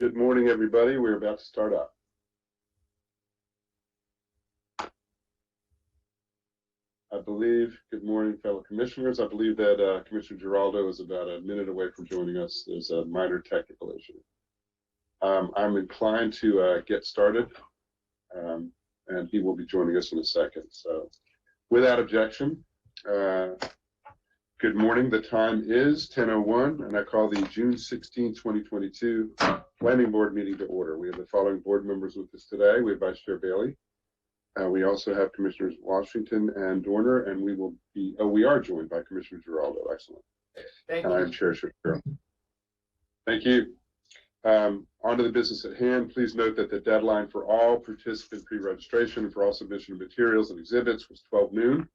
Good morning, everybody. We're about to start up. Good morning, fellow commissioners. I believe that Commissioner Giraldo is about a minute away from joining us. There's a minor technical issue. I'm inclined to get started, and he will be joining us in a second. So without objection, good morning. The time is 10:01, and I call the June 16, 2022 Planning Board meeting to order. We have the following board members with us today. We have Vice Chair Bailey. We also have Commissioners Washington and Dorner, and we are joined by Commissioner Giraldo. Excellent. Thank and you. I am Chair Shapiro. Thank you. On to the business at hand. Please note that the deadline for all participant pre-registration and for all submission of materials and exhibits was 12 noon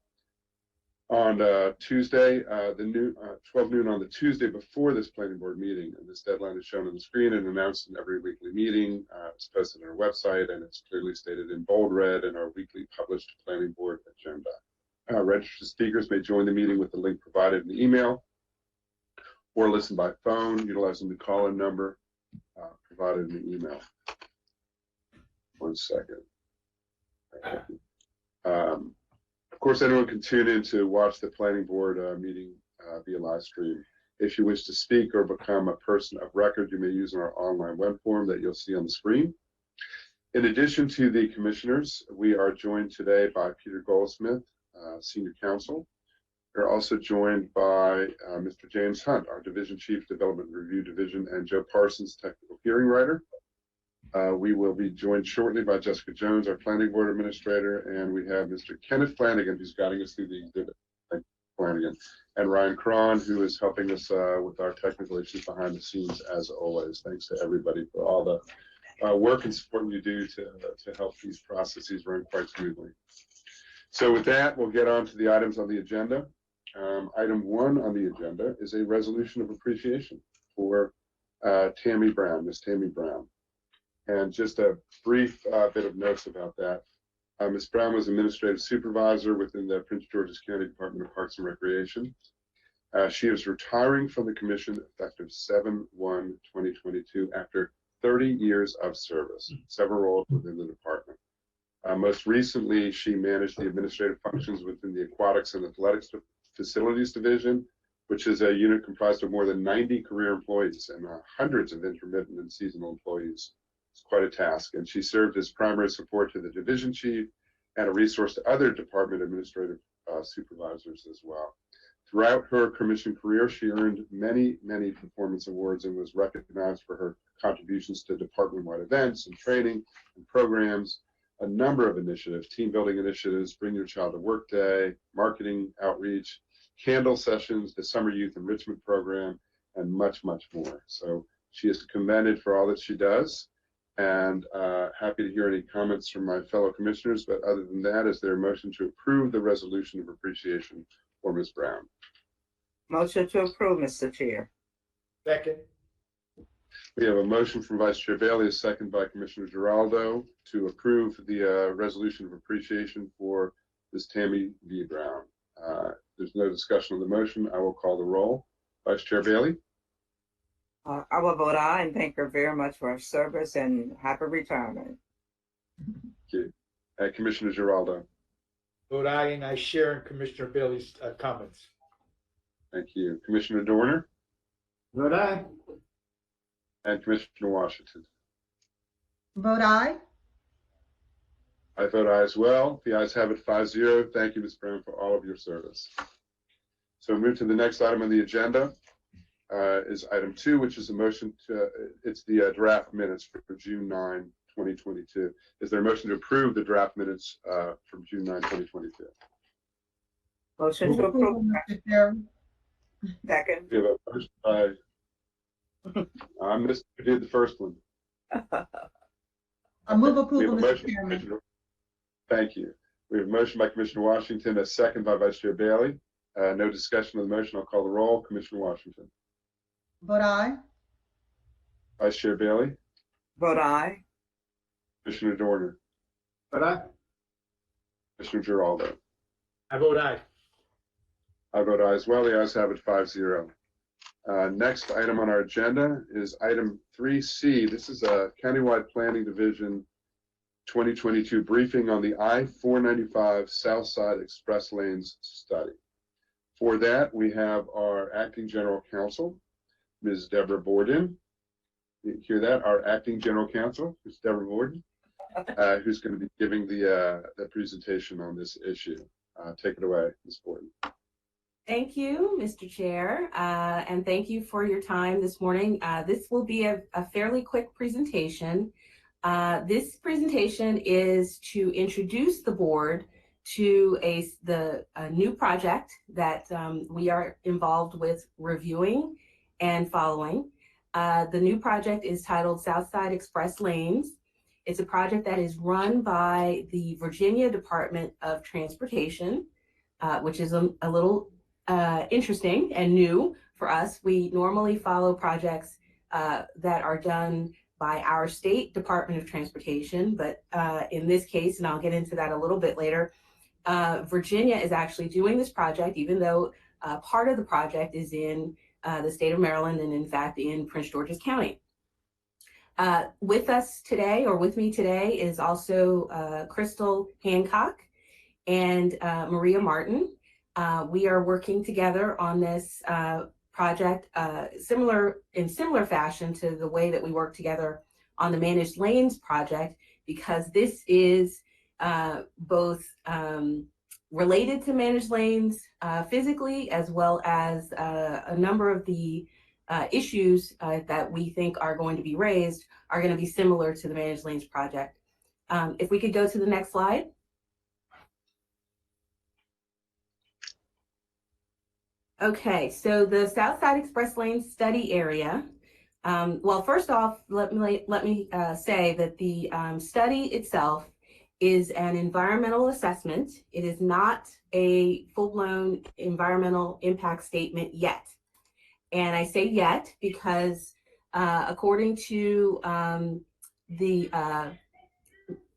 on Tuesday, 12 noon on the Tuesday before this planning board meeting. And this deadline is shown on the screen and announced in every weekly meeting. It's posted on our website, and it's clearly stated in bold red in our weekly published planning board agenda. Registered speakers may join the meeting with the link provided in the email or listen by phone utilizing the call-in number provided in the email. One second. Of course, anyone can tune in to watch the planning board meeting via live stream. If you wish to speak or become a person of record, you may use our online web form that you'll see on the screen. In addition to the commissioners, we are joined today by Peter Goldsmith, Senior Counsel. We're also joined by Mr. James Hunt, our Division Chief, Development Review Division, and Joe Parsons, Technical Hearing Writer. We will be joined shortly by Jessica Jones, our Planning Board Administrator, and we have Mr. Kenneth Flanagan, who's guiding us through the exhibit. Thank you, Flanagan. And Ryan Cron, who is helping us with our technical issues behind the scenes, as always. Thanks to everybody for all the work and support you do to help these processes run quite smoothly. So with that, we'll get on to the items on the agenda. Item 1 on the agenda is a resolution of appreciation for Tammy Brown, Miss Tammy Brown. And just a brief bit of notes about that. Ms. Brown was administrative supervisor within the Prince George's County Department of Parks and Recreation. She is retiring from the commission effective 7/1/2022 after 30 years of service, several roles within the department. Most recently, she managed the administrative functions within the Aquatics and Athletics Facilities Division, which is a unit comprised of more than 90 career employees and hundreds of intermittent and seasonal employees. It's quite a task, and she served as primary support to the division chief and a resource to other department administrative supervisors as well. Throughout her commission career, she earned many performance awards and was recognized for her contributions to department-wide events and training and programs, a number of initiatives, team building initiatives, Bring Your Child to Work Day, marketing outreach, candle sessions, the Summer Youth Enrichment Program, and much more. So she is commended for all that she does. And happy to hear any comments from my fellow commissioners. But other than that, is there a motion to approve the resolution of appreciation for Ms. Brown? Motion to approve, Mr. Chair. Second. We have a motion from Vice Chair Bailey, a second by Commissioner Giraldo, to approve the resolution of appreciation for Ms. Tammy V. Brown. There's no discussion on the motion. I will call the roll. Vice Chair Bailey? I will vote aye and thank her very much for her service and happy retirement. Thank you. Commissioner Giraldo? Vote aye, and I share in Commissioner Bailey's comments. Thank you. Commissioner Dorner? Vote aye. And Commissioner Washington? Vote aye. I vote aye as well. The ayes have it 5-0. Thank you, Ms. Brown, for all of your service. So we move to the next item on the agenda. Is item 2, which is a motion to, it's the draft minutes for June 9, 2022. Is there a motion to approve the draft minutes from June 9, 2022? Motion to approve. Mr. Chair. Second. We have a motion by, I missed who did the first one. I move We have approval, a Mr. motion. Chairman. Thank you. We have a motion by Commissioner Washington, a second by Vice Chair Bailey. No discussion of the motion. I'll call the roll. Commissioner Washington? Vote aye. Vice Chair Bailey? Vote aye. Commissioner Dorner? Vote aye. Commissioner Giraldo? I vote aye. I vote aye as well. The ayes have it 5-0. Next item on our agenda is item 3C. This is a Countywide Planning Division 2022 briefing on the I-495 Southside Express Lanes study. For that, we have our Acting General Counsel, Ms. Deborah Borden. You hear that? Our Acting General Counsel, Ms. Deborah Borden, who's going to be giving the presentation on this issue. Take it away, Ms. Borden. Thank you, Mr. Chair, and thank you for your time this morning. This will be a fairly quick presentation. This presentation is to introduce the board to a new project that we are involved with reviewing and following. The new project is titled Southside Express Lanes. It's a project that is run by the Virginia Department of Transportation, which is a little interesting and new for us. We normally follow projects that are done by our state Department of Transportation, but in this case, and I'll get into that a little bit later, Virginia is actually doing this project, even though part of the project is in the state of Maryland and in fact in Prince George's County. With us today, or with me today, is also Crystal Hancock and Maria Martin. We are working together on this project in similar fashion to the way that we work together on the Managed Lanes project, because this is both related to Managed Lanes physically, as well as a number of the issues that we think are going to be raised are going to be similar to the Managed Lanes project. If we could go to the next slide. Okay, so the Southside Express Lanes study area. Well, first off, let me say that the study itself is an environmental assessment. It is not a full-blown environmental impact statement yet. And I say yet because according to the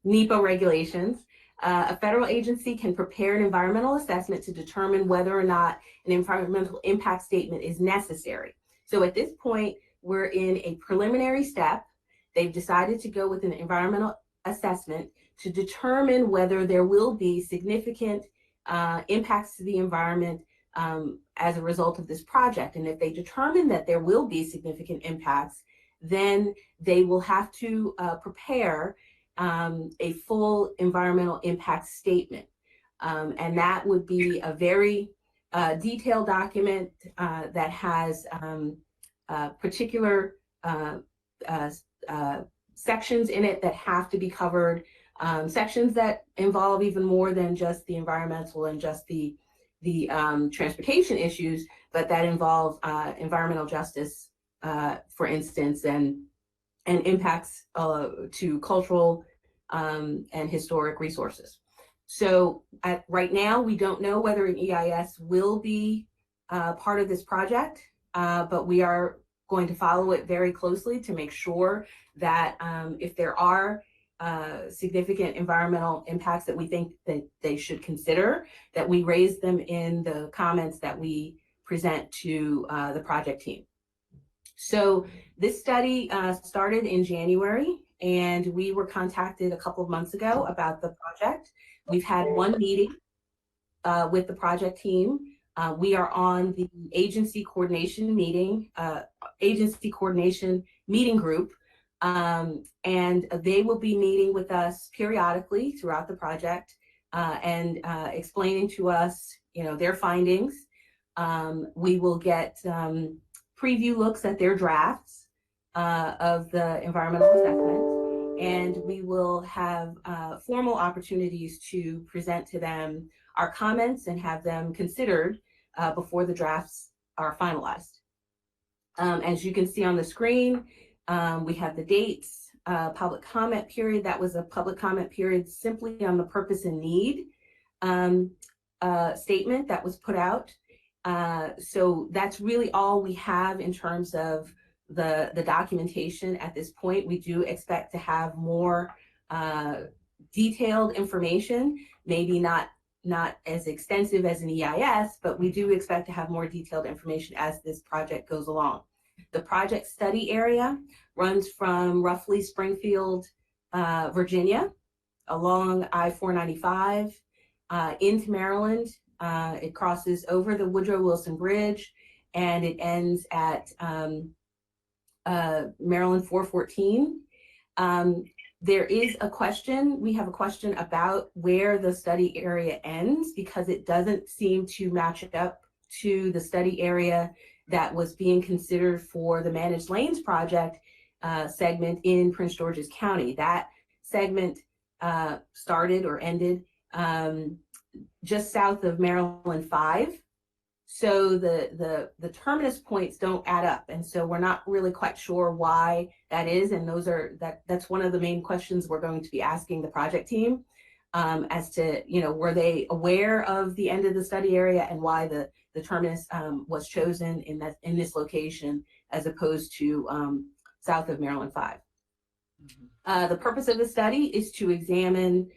NEPA regulations, a federal agency can prepare an environmental assessment to determine whether or not an environmental impact statement is necessary. So at this point, we're in a preliminary step. They've decided to go with an environmental assessment to determine whether there will be significant impacts to the environment as a result of this project. And if they determine that there will be significant impacts, then they will have to prepare a full environmental impact statement. And that would be a very detailed document that has particular sections in it that have to be covered, sections that involve even more than just the environmental and just the transportation issues, but that involve environmental justice, for instance, and impacts to cultural and historic resources. So right now, we don't know whether an EIS will be part of this project, but we are going to follow it very closely to make sure that if there are significant environmental impacts that we think that they should consider, that we raise them in the comments that we present to the project team. So this study started in January, and we were contacted a couple of months ago about the project. We've had one meeting with the project team. We are on the agency coordination meeting group, and they will be meeting with us periodically throughout the project and explaining to us, their findings. We will get preview looks at their drafts of the environmental assessment, and we will have formal opportunities to present to them our comments and have them considered before the drafts are finalized. As you can see on the screen, we have the dates, public comment period. That was a public comment period simply on the purpose and need statement that was put out. So that's really all we have in terms of the documentation at this point. We do expect to have more detailed information, maybe not not as extensive as an EIS, but we do expect to have more detailed information as this project goes along. The project study area runs from roughly Springfield, Virginia, along I-495 into Maryland. It crosses over the Woodrow Wilson Bridge, and it ends at Maryland 414. There is a question, we have a question about where the study area ends, because it doesn't seem to match up to the study area that was being considered for the Managed Lanes project segment in Prince George's County. That segment started or ended just south of Maryland 5. So the terminus points don't add up, and so we're not really quite sure why that is. And that's one of the main questions we're going to be asking the project team, as to, were they aware of the end of the study area and why the terminus was chosen in this location as opposed to south of Maryland 5. The purpose of the study is to examine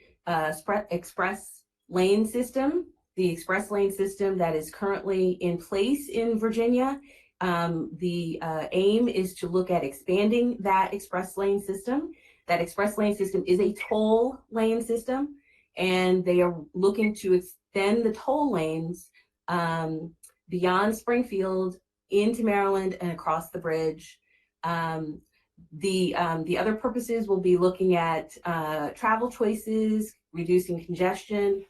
express lane system. The express lane system that is currently in place in Virginia. The aim is to look at expanding that express lane system. That express lane system is a toll lane system, and they are looking to extend the toll lanes beyond Springfield into Maryland and across the bridge. The other purposes will be looking at travel choices, reducing congestion,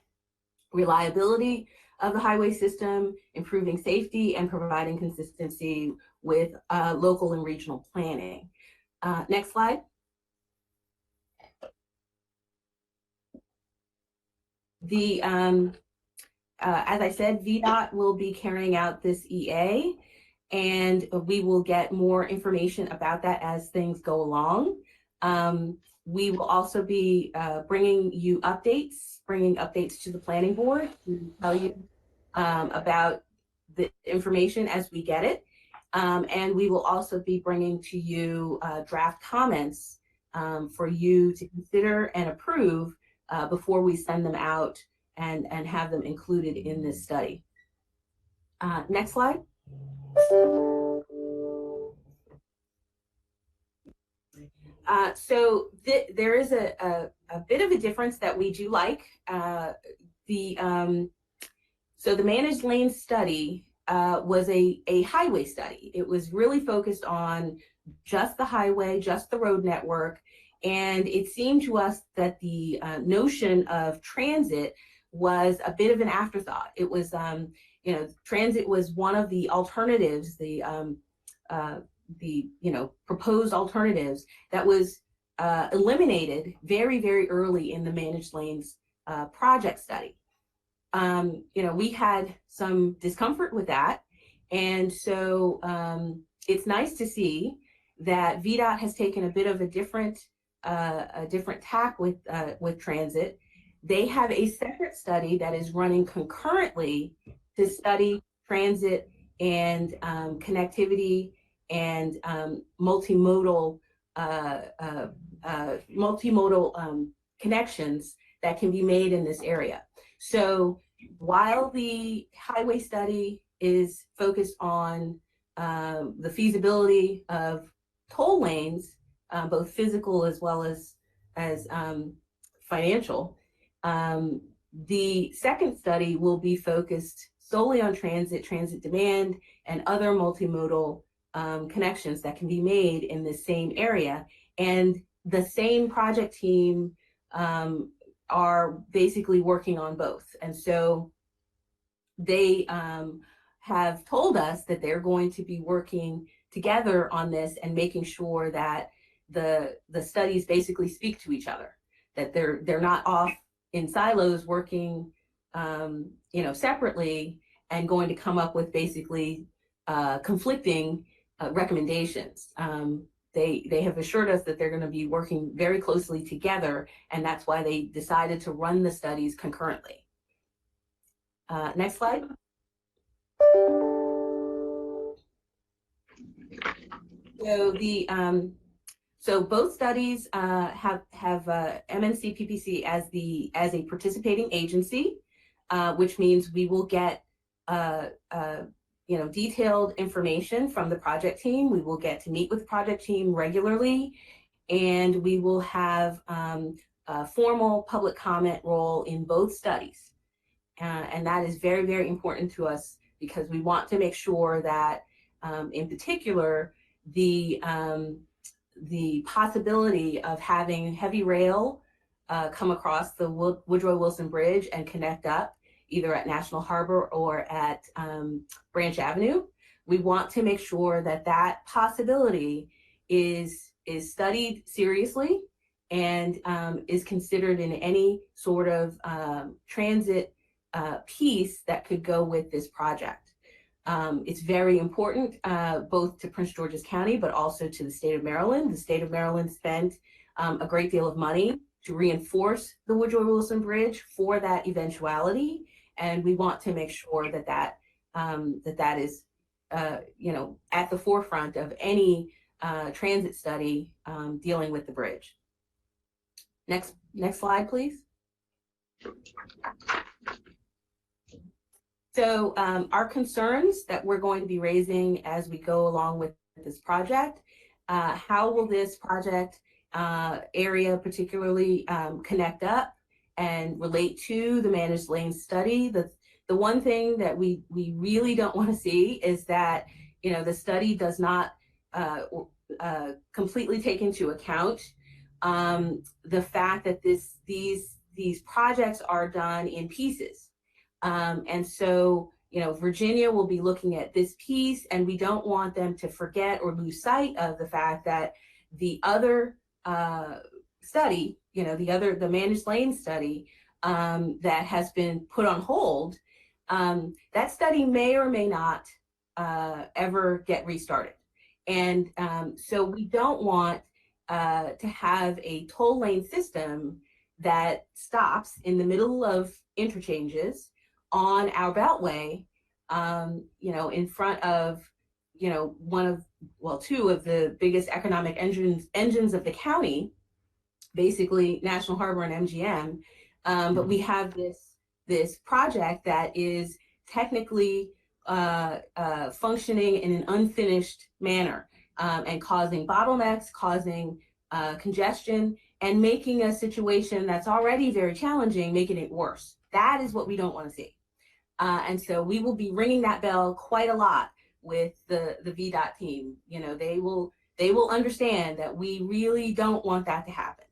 reliability of the highway system, improving safety, and providing consistency with local and regional planning. Next slide. As I said, VDOT will be carrying out this EA, and we will get more information about that as things go along. We will also be bringing updates to the planning board to tell you about the information as we get it. And we will also be bringing to you draft comments for you to consider and approve before we send them out and have them included in this study. Next slide. So there is a bit of a difference that we do like. So the Managed Lanes study was a highway study. It was really focused on just the highway, just the road network. And it seemed to us that the notion of transit was a bit of an afterthought. It was, transit was one of the alternatives, the proposed alternatives that was eliminated very, very early in the Managed Lanes project study. We had some discomfort with that. And so it's nice to see that VDOT has taken a bit of a different tack with transit. They have a separate study that is running concurrently to study transit and connectivity and multimodal connections that can be made in this area. So while the highway study is focused on the feasibility of toll lanes, both physical as well as financial, the second study will be focused solely on transit demand, and other multimodal connections that can be made in the same area. And the same project team are basically working on both. And so they have told us that they're going to be working together on this and making sure that the studies basically speak to each other, that they're not off in silos working separately and going to come up with basically conflicting recommendations. They have assured us that they're going to be working very closely together, and that's why they decided to run the studies concurrently. Next slide. So both studies have MNC PPC as a participating agency. which means we will get detailed information from the project team. We will get to meet with the project team regularly, and we will have a formal public comment role in both studies. And that is very, very important to us because we want to make sure that, in particular, the possibility of having heavy rail come across the Woodrow Wilson Bridge and connect up either at National Harbor or at Branch Avenue. We want to make sure that that possibility is studied seriously and is considered in any sort of transit piece that could go with this project. It's very important both to Prince George's County, but also to the state of Maryland. The state of Maryland spent a great deal of money to reinforce the Woodrow Wilson Bridge for that eventuality. And we want to make sure that that is at the forefront of any transit study dealing with the bridge. Next slide, please. So our concerns that we're going to be raising as we go along with this project, how will this project area particularly connect up and relate to the managed lanes study? The one thing that we really don't want to see is that, the study does not completely take into account the fact that these projects are done in pieces. And so, Virginia will be looking at this piece, and we don't want them to forget or lose sight of the fact that the other study, the managed lane study that has been put on hold, that study may or may not ever get restarted. And so we don't want to have a toll lane system that stops in the middle of interchanges on our beltway, in front of, two of the biggest economic engines of the county, basically National Harbor and MGM. But we have this project that is technically functioning in an unfinished manner and causing bottlenecks, causing congestion, and making a situation that's already very challenging, making it worse. That is what we don't want to see. And so we will be ringing that bell quite a lot with the VDOT team. They will understand that we really don't want that to happen.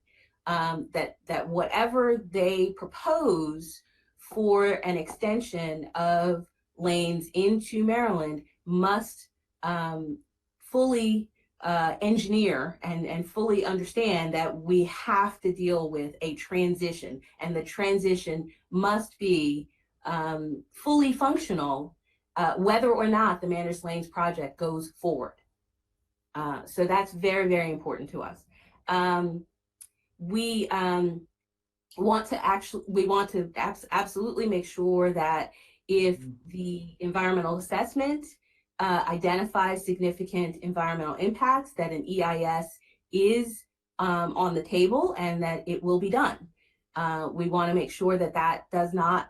That whatever they propose for an extension of lanes into Maryland must fully engineer and fully understand that we have to deal with a transition, and the transition must be fully functional, whether or not the managed lanes project goes forward. So that's very, very important to us. We want to absolutely make sure that if the environmental assessment identifies significant environmental impacts, that an EIS is on the table and that it will be done. We want to make sure that that does not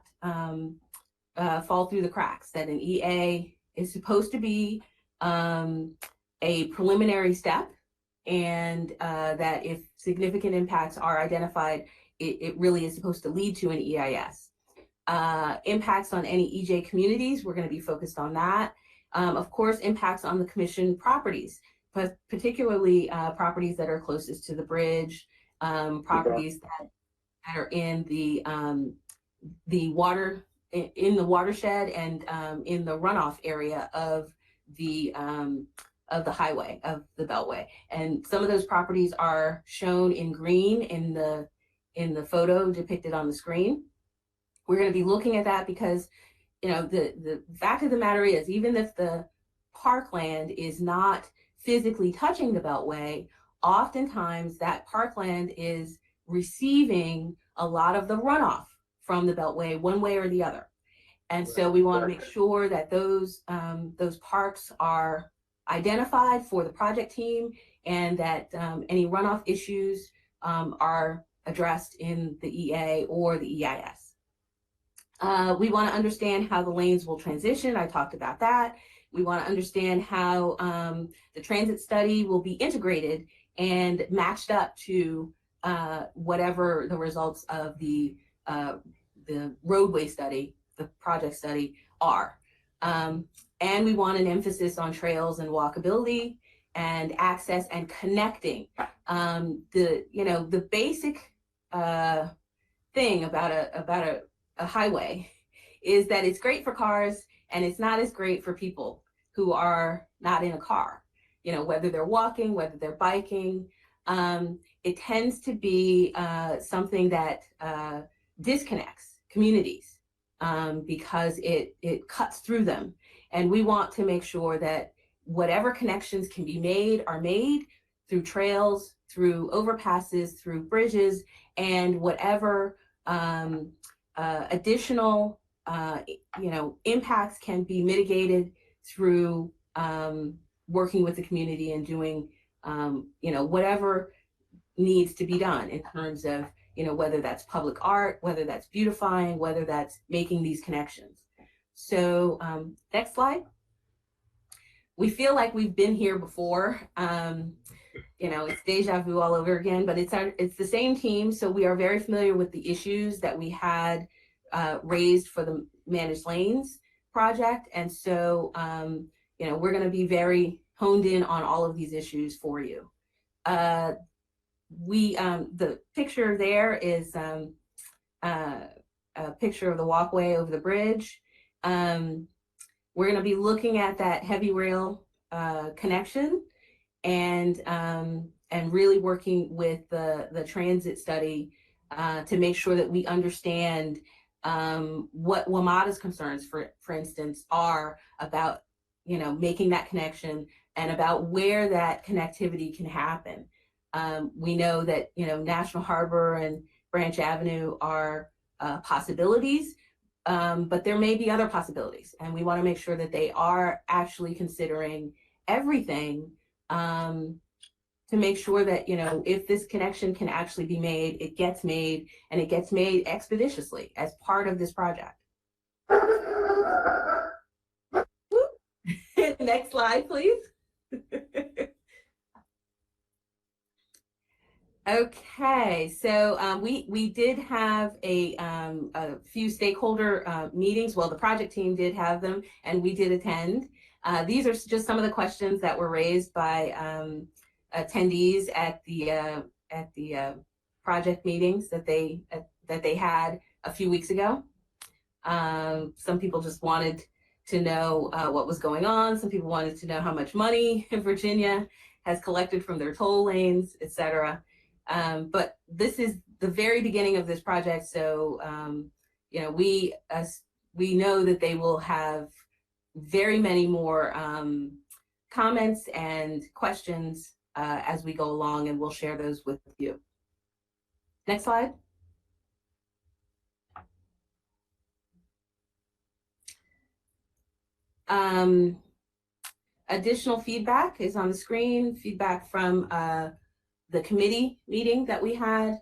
fall through the cracks, that an EA is supposed to be a preliminary step, and that if significant impacts are identified, it really is supposed to lead to an EIS. Impacts on any EJ communities, we're going to be focused on that. Of course, impacts on the commission properties, but particularly properties that are closest to the bridge, properties that are in the watershed and in the runoff area of the highway, of the Beltway. And some of those properties are shown in green in the photo depicted on the screen. We're going to be looking at that because, the fact of the matter is, even if the parkland is not physically touching the Beltway, oftentimes that parkland is receiving a lot of the runoff from the Beltway one way or the other. And so we want to make sure that those parks are identified for the project team, and that any runoff issues are addressed in the EA or the EIS. We want to understand how the lanes will transition. I talked about that. We want to understand how the transit study will be integrated and matched up to whatever the results of the roadway study, the project study are. And we want an emphasis on trails and walkability and access and connecting. The basic thing about a highway is that it's great for cars and it's not as great for people who are not in a car. Whether they're walking, whether they're biking, it tends to be something that disconnects communities because it cuts through them. And we want to make sure that whatever connections can be made are made through trails, through overpasses, through bridges, and whatever additional impacts can be mitigated through working with the community and doing whatever needs to be done in terms of whether that's public art, whether that's beautifying, whether that's making these connections. So next slide. We feel like we've been here before. It's deja vu all over again, but it's the same team. So we are very familiar with the issues that we had raised for the Managed Lanes project. And so, we're going to be very honed in on all of these issues for you. The picture there is a picture of the walkway over the bridge. We're going to be looking at that heavy rail connection and really working with the transit study to make sure that we understand what WMATA's concerns, for instance, are about making that connection and about where that connectivity can happen. We know that National Harbor and Branch Avenue are possibilities, but there may be other possibilities, and we want to make sure that they are actually considering everything to make sure that if this connection can actually be made, it gets made, and it gets made expeditiously as part of this project. Next slide, please. Okay, so we did have a few stakeholder meetings. Well, the project team did have them, and we did attend. These are just some of the questions that were raised by attendees at the project meetings that they had a few weeks ago. Some people just wanted to know what was going on. Some people wanted to know how much money Virginia has collected from their toll lanes, et cetera. But this is the very beginning of this project, so we know that they will have very many more comments and questions as we go along, and we'll share those with you. Next slide. Additional feedback is on the screen. Feedback from the committee meeting that we had.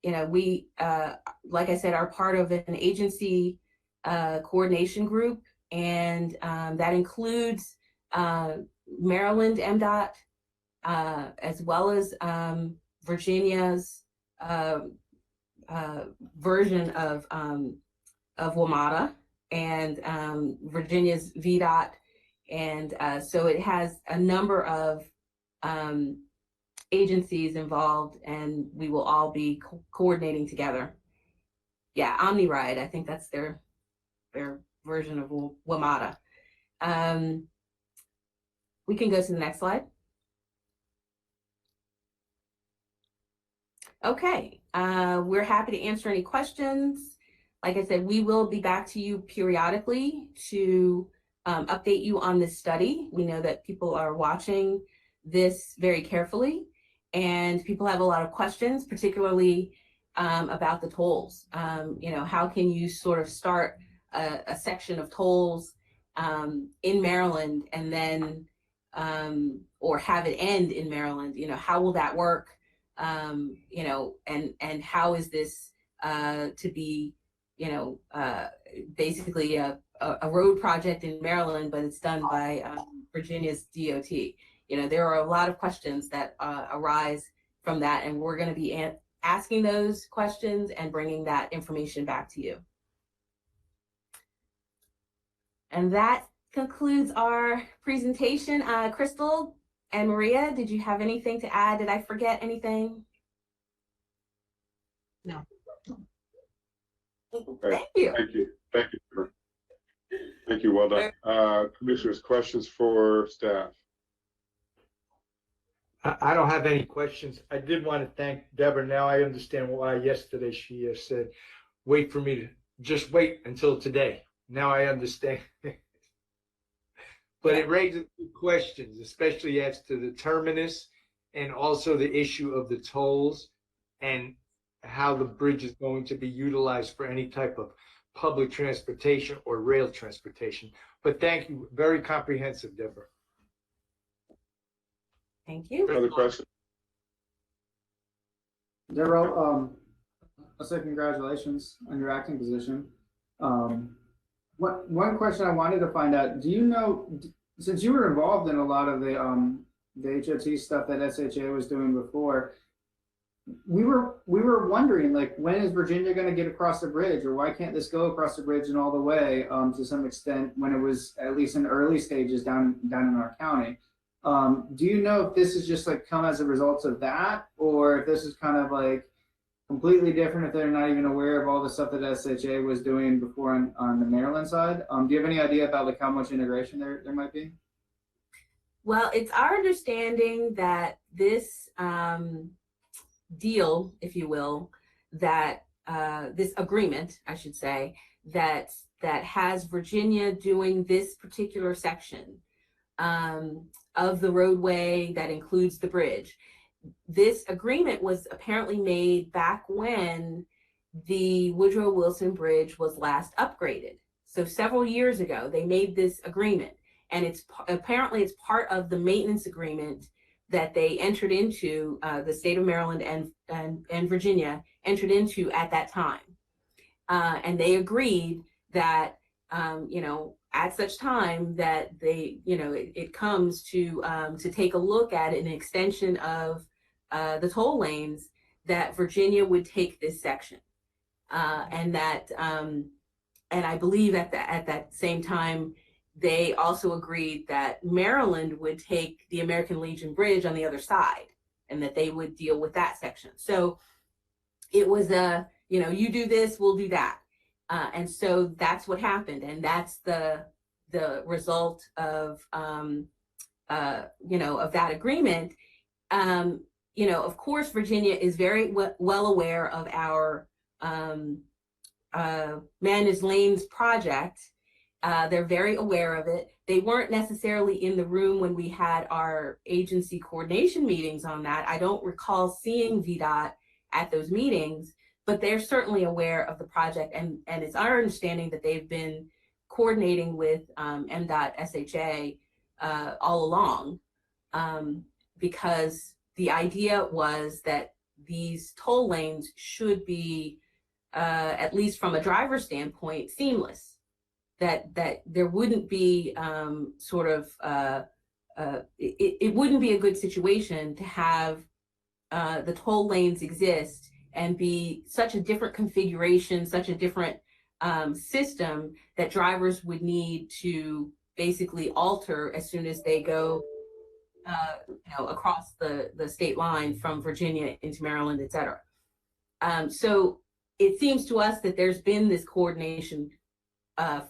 We, like I said, are part of an agency coordination group, and that includes Maryland MDOT, as well as Virginia's version of WMATA, and Virginia's VDOT, and so it has a number of agencies involved, and we will all be coordinating together. Yeah, OmniRide, I think that's their version of WMATA. We can go to the next slide. Okay, we're happy to answer any questions. Like I said, we will be back to you periodically to update you on this study. We know that people are watching this very carefully, and people have a lot of questions, particularly about the tolls. How can you sort of start a section of tolls in Maryland and then, or have it end in Maryland? How will that work? And how is this to be, basically a road project in Maryland, but it's done by Virginia's DOT. There are a lot of questions that arise from that, and we're going to be asking those questions and bringing that information back to you. And that concludes our presentation. Crystal and Maria, did you have anything to add? Did I forget anything? No. Thank you. Thank you. Thank you. Thank you. Well done. Commissioners, questions for staff? I don't have any questions. I did want to thank Deborah. Now I understand why yesterday she said, wait for me to just wait until today. Now I understand. But it raises questions, especially as to the terminus and also the issue of the tolls and how the bridge is going to be utilized for any type of public transportation or rail transportation. But thank you. Very comprehensive, Deborah. Thank you. Other questions? Deborah, I'll say congratulations on your acting position. One question I wanted to find out, do you know, since you were involved in a lot of the HOT stuff that SHA was doing before, we were wondering, like, when is Virginia going to get across the bridge, or why can't this go across the bridge and all the way to some extent when it was at least in early stages down in our county? Do you know if this is just like come as a result of that, or if this is kind of like completely different, if they're not even aware of all the stuff that SHA was doing before on the Maryland side? Do you have any idea about like how much integration there might be? Well, it's our understanding that this deal, if you will, that this agreement, I should say, that has Virginia doing this particular section of the roadway that includes the bridge. This agreement was apparently made back when the Woodrow Wilson Bridge was last upgraded. So several years ago, they made this agreement, and it's apparently it's part of the maintenance agreement that they entered into, the state of Maryland and Virginia entered into at that time. And they agreed that, at such time that they, it comes to take a look at an extension of the toll lanes, that Virginia would take this section. And I believe at that same time, they also agreed that Maryland would take the American Legion Bridge on the other side, and that they would deal with that section. So it was you do this, we'll do that. And so that's what happened. And that's the result of, of that agreement. Of course, Virginia is very well aware of our Managed Lanes project. They're very aware of it. They weren't necessarily in the room when we had our agency coordination meetings on that. I don't recall seeing VDOT at those meetings, but they're certainly aware of the project. And it's our understanding that they've been coordinating with MDOT SHA all along, because the idea was that these toll lanes should be, at least from a driver standpoint, seamless. That there wouldn't be it wouldn't be a good situation to have the toll lanes exist and be such a different configuration, such a different system that drivers would need to basically alter as soon as they go across the state line from Virginia into Maryland, et cetera. So it seems to us that there's been this coordination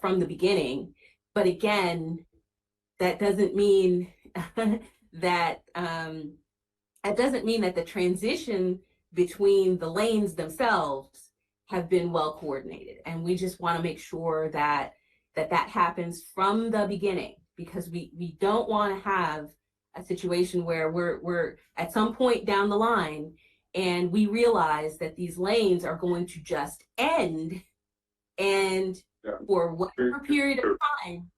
from the beginning, but again, that doesn't mean that the transition between the lanes themselves have been well coordinated. And we just want to make sure that happens from the beginning, because we don't want to have a situation where we're at some point down the line and we realize that these lanes are going to just end, and for whatever period of time,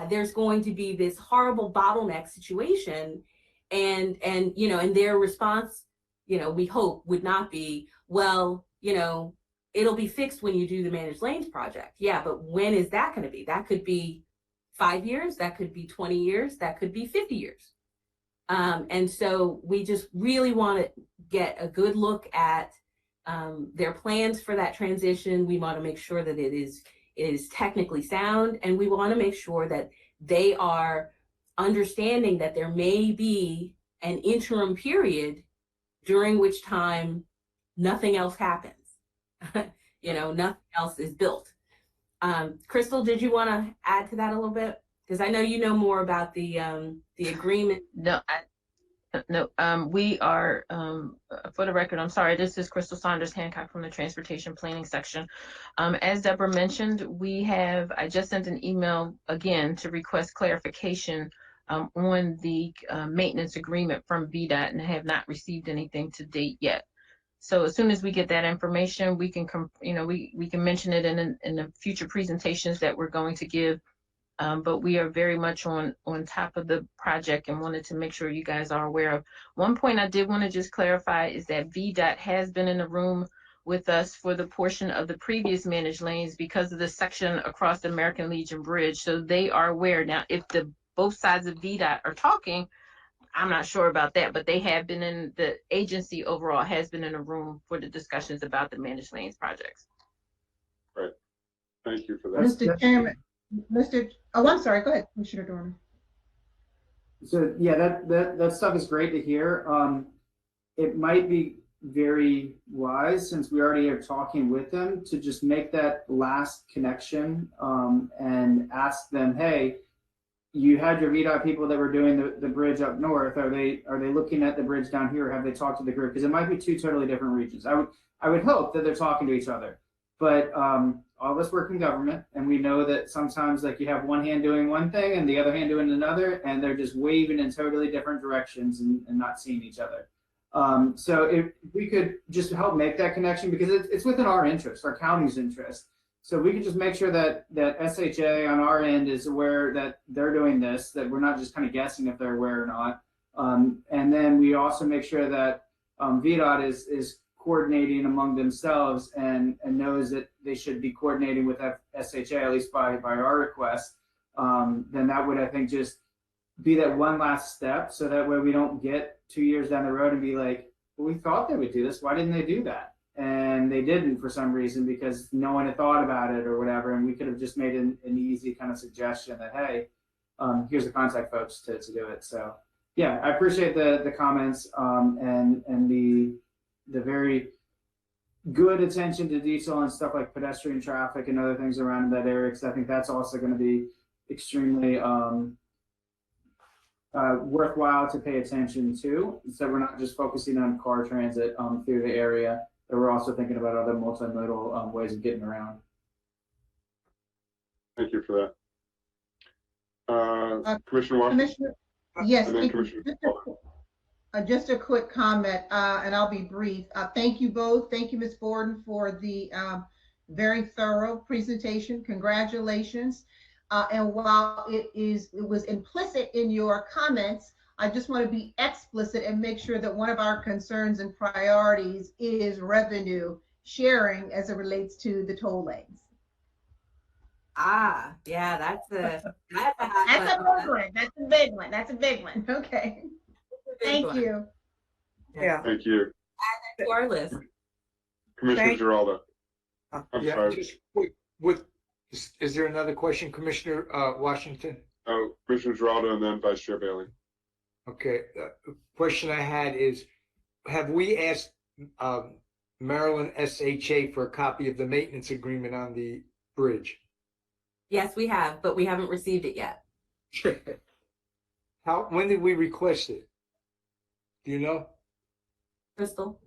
there's going to be this horrible bottleneck situation, and their response, we hope would not be, well, it'll be fixed when you do the managed lanes project. Yeah, but when is that going to be? That could be 5 years, that could be 20 years, that could be 50 years. And so we just really want to get a good look at their plans for that transition. We want to make sure that it is technically sound, and we want to make sure that they are understanding that there may be an interim period during which time nothing else happens. Nothing else is built. Crystal, did you want to add to that a little bit? Because I know you know more about the agreement. No, we are, for the record, I'm sorry, this is Crystal Saunders Hancock from the Transportation Planning section. As Deborah mentioned, I just sent an email again to request clarification on the maintenance agreement from VDOT, and have not received anything to date yet. So as soon as we get that information, we can, we can mention it in the future presentations that we're going to give. But we are very much on top of the project and wanted to make sure you guys are aware of. One point I did want to just clarify is that VDOT has been in the room with us for the portion of the previous managed lanes because of the section across the American Legion Bridge. So they are aware. Now, if both sides of VDOT are talking, I'm not sure about that, but they have been the agency overall has been in a room for the discussions about the managed lanes projects. Right. Thank you for that. Mr. Chairman, I'm sorry, go ahead, Commissioner Dorman. So yeah, that stuff is great to hear. It might be very wise, since we already are talking with them, to just make that last connection and ask them, hey, you had your VDOT people that were doing the bridge up north. Are they looking at the bridge down here? Or have they talked to the group? Because it might be two totally different regions. I would hope that they're talking to each other, but all of us work in government, and we know that sometimes, like, you have one hand doing one thing and the other hand doing another, and they're just waving in totally different directions and not seeing each other. So if we could just help make that connection, because it's within our interest, our county's interest. So we could just make sure that SHA on our end is aware that they're doing this, that we're not just kind of guessing if they're aware or not. And then we also make sure that VDOT is coordinating among themselves and knows that they should be coordinating with SHA, at least by our request. Then that would, I think, just be that one last step, so that way we don't get 2 years down the road and be like, well, we thought they would do this. Why didn't they do that? And they didn't for some reason, because no one had thought about it or whatever. And we could have just made an easy kind of suggestion that, hey, here's the contact folks to do it. So yeah, I appreciate the comments and the very good attention to detail on stuff like pedestrian traffic and other things around that area, because I think that's also going to be extremely worthwhile to pay attention to. So we're not just focusing on car transit through the area, but we're also thinking about other multimodal ways of getting around. Thank you for that. Commissioner Washington? Commissioner, yes, And then Commissioner just a quick comment, and I'll be brief. Thank you both. Thank you, Ms. Borden, for the very thorough presentation. Congratulations. And while it was implicit in your comments, I just want to be explicit and make sure that one of our concerns and priorities is revenue sharing as it relates to the toll lanes. Ah, yeah, that's a That's a big one. That's a big one. That's a big one. Okay. Thank you. Yeah. Thank you. Add that to our list. Commissioner Thank- Giraldo. I'm Yeah, sorry. just quick, is there another question, Commissioner Washington? Oh, Commissioner Giraldo and then Vice Chair Bailey. Okay, the question I had is, have we asked Maryland SHA for a copy of the maintenance agreement on the bridge? Yes, we have, but we haven't received it yet. When did we request it? Do you know? Crystal?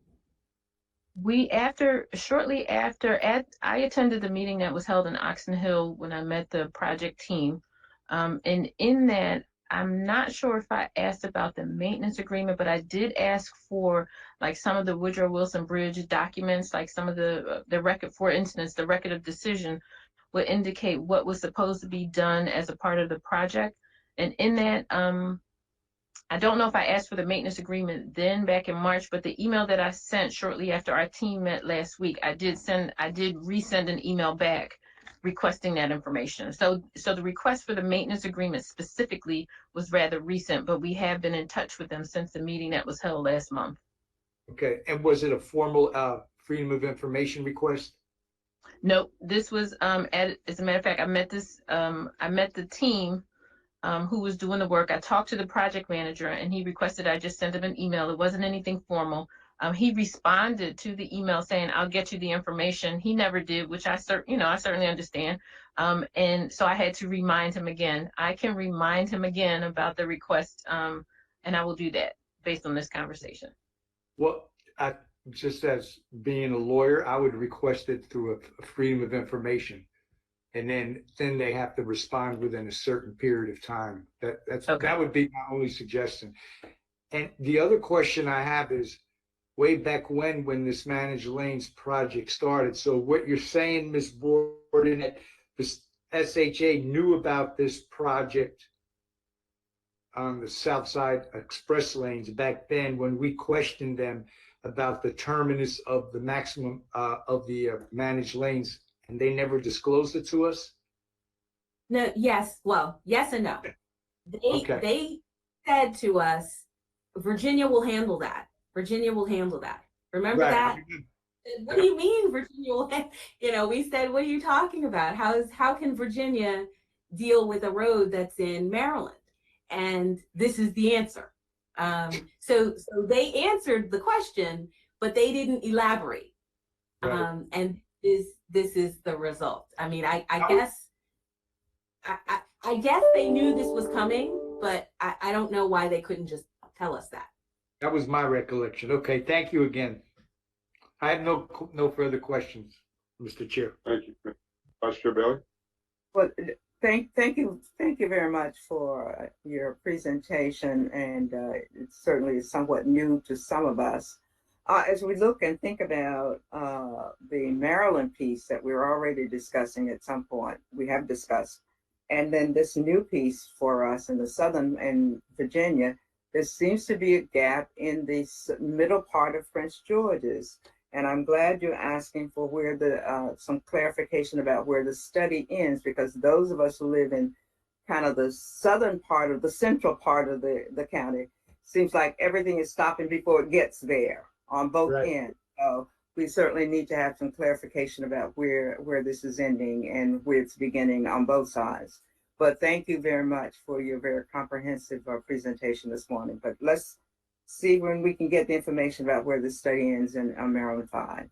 Shortly after, I attended the meeting that was held in Oxon Hill when I met the project team. And in that, I'm not sure if I asked about the maintenance agreement, but I did ask for like some of the Woodrow Wilson Bridge documents, like some of the record, for instance, the record of decision would indicate what was supposed to be done as a part of the project. And in that, I don't know if I asked for the maintenance agreement then back in March, but the email that I sent shortly after our team met last week, I did resend an email back requesting that information. So the request for the maintenance agreement specifically was rather recent, but we have been in touch with them since the meeting that was held last month. Okay, and was it a formal Freedom of Information request? Nope, this was as a matter of fact, I met the team who was doing the work. I talked to the project manager and he requested I just send him an email. It wasn't anything formal. He responded to the email saying, I'll get you the information. He never did, which I certainly understand. And so I had to remind him again. I can remind him again about the request, and I will do that based on this conversation. Well, just as being a lawyer, I would request it through a Freedom of Information. And then they have to respond within a certain period of time. That would be my only suggestion. And the other question I have is, way back when this Managed Lanes project started. So what you're saying, Ms. Borden, that this SHA knew about this project on the South Side Express lanes back then when we questioned them about the terminus of the maximum of the managed lanes, and they never disclosed it to us? No, yes, well, yes and no. They said to us, Virginia will handle that. Virginia will handle that. Remember that? What do you mean Virginia will, we said, what are you talking about? How can Virginia deal with a road that's in Maryland? And this is the answer. So they answered the question, but they didn't elaborate. Right. And this is the result. I mean, I guess they knew this was coming, but I don't know why they couldn't just tell us that. That was my recollection. Okay, thank you again. I have no further questions, Mr. Chair. Thank you. Vice Chair Bailey? Well, thank you very much for your presentation, and it certainly is somewhat new to some of us. As we look and think about the Maryland piece that we're already discussing at some point, we have discussed, and then this new piece for us in the Southern and Virginia, there seems to be a gap in the middle part of Prince George's. And I'm glad you're asking for where some clarification about where the study ends, because those of us who live in kind of the southern part of the central part of the county, seems like everything is stopping before it gets there on both ends. So we certainly need to have some clarification about where this is ending and where it's beginning on both sides. But thank you very much for your very comprehensive presentation this morning. But let's see when we can get the information about where the study ends in Maryland 5.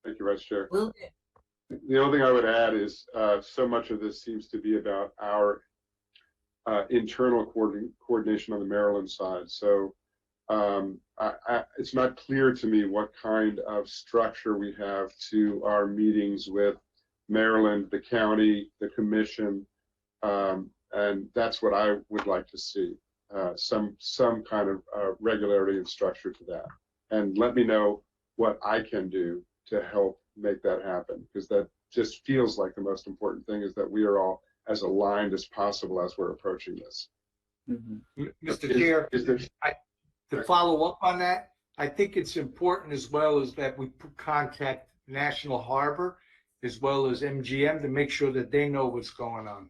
Thank you, Vice Chair. Will do. The only thing I would add is so much of this seems to be about our internal coordination on the Maryland side. So it's not clear to me what kind of structure we have to our meetings with Maryland, the county, the commission, and that's what I would like to see. Some kind of regularity and structure to that, and let me know what I can do to help make that happen, because that just feels like the most important thing is that we are all as aligned as possible as we're approaching this. Mm-hmm. Mr. Chair, to follow up on that, I think it's important as well as that we contact National Harbor as well as MGM to make sure that they know what's going on,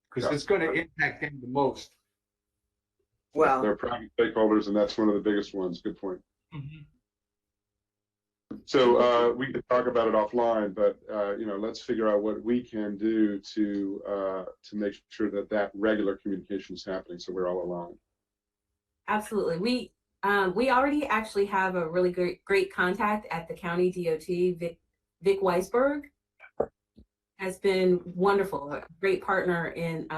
because it's going to impact them the most. Well, they're private stakeholders, and that's one of the biggest ones. Good point. Mm-hmm. So we could talk about it offline, but let's figure out what we can do to make sure that regular communication is happening, so we're all aligned. Absolutely. We already actually have a really great contact at the county DOT. Vic Weisberg has been wonderful, a great partner in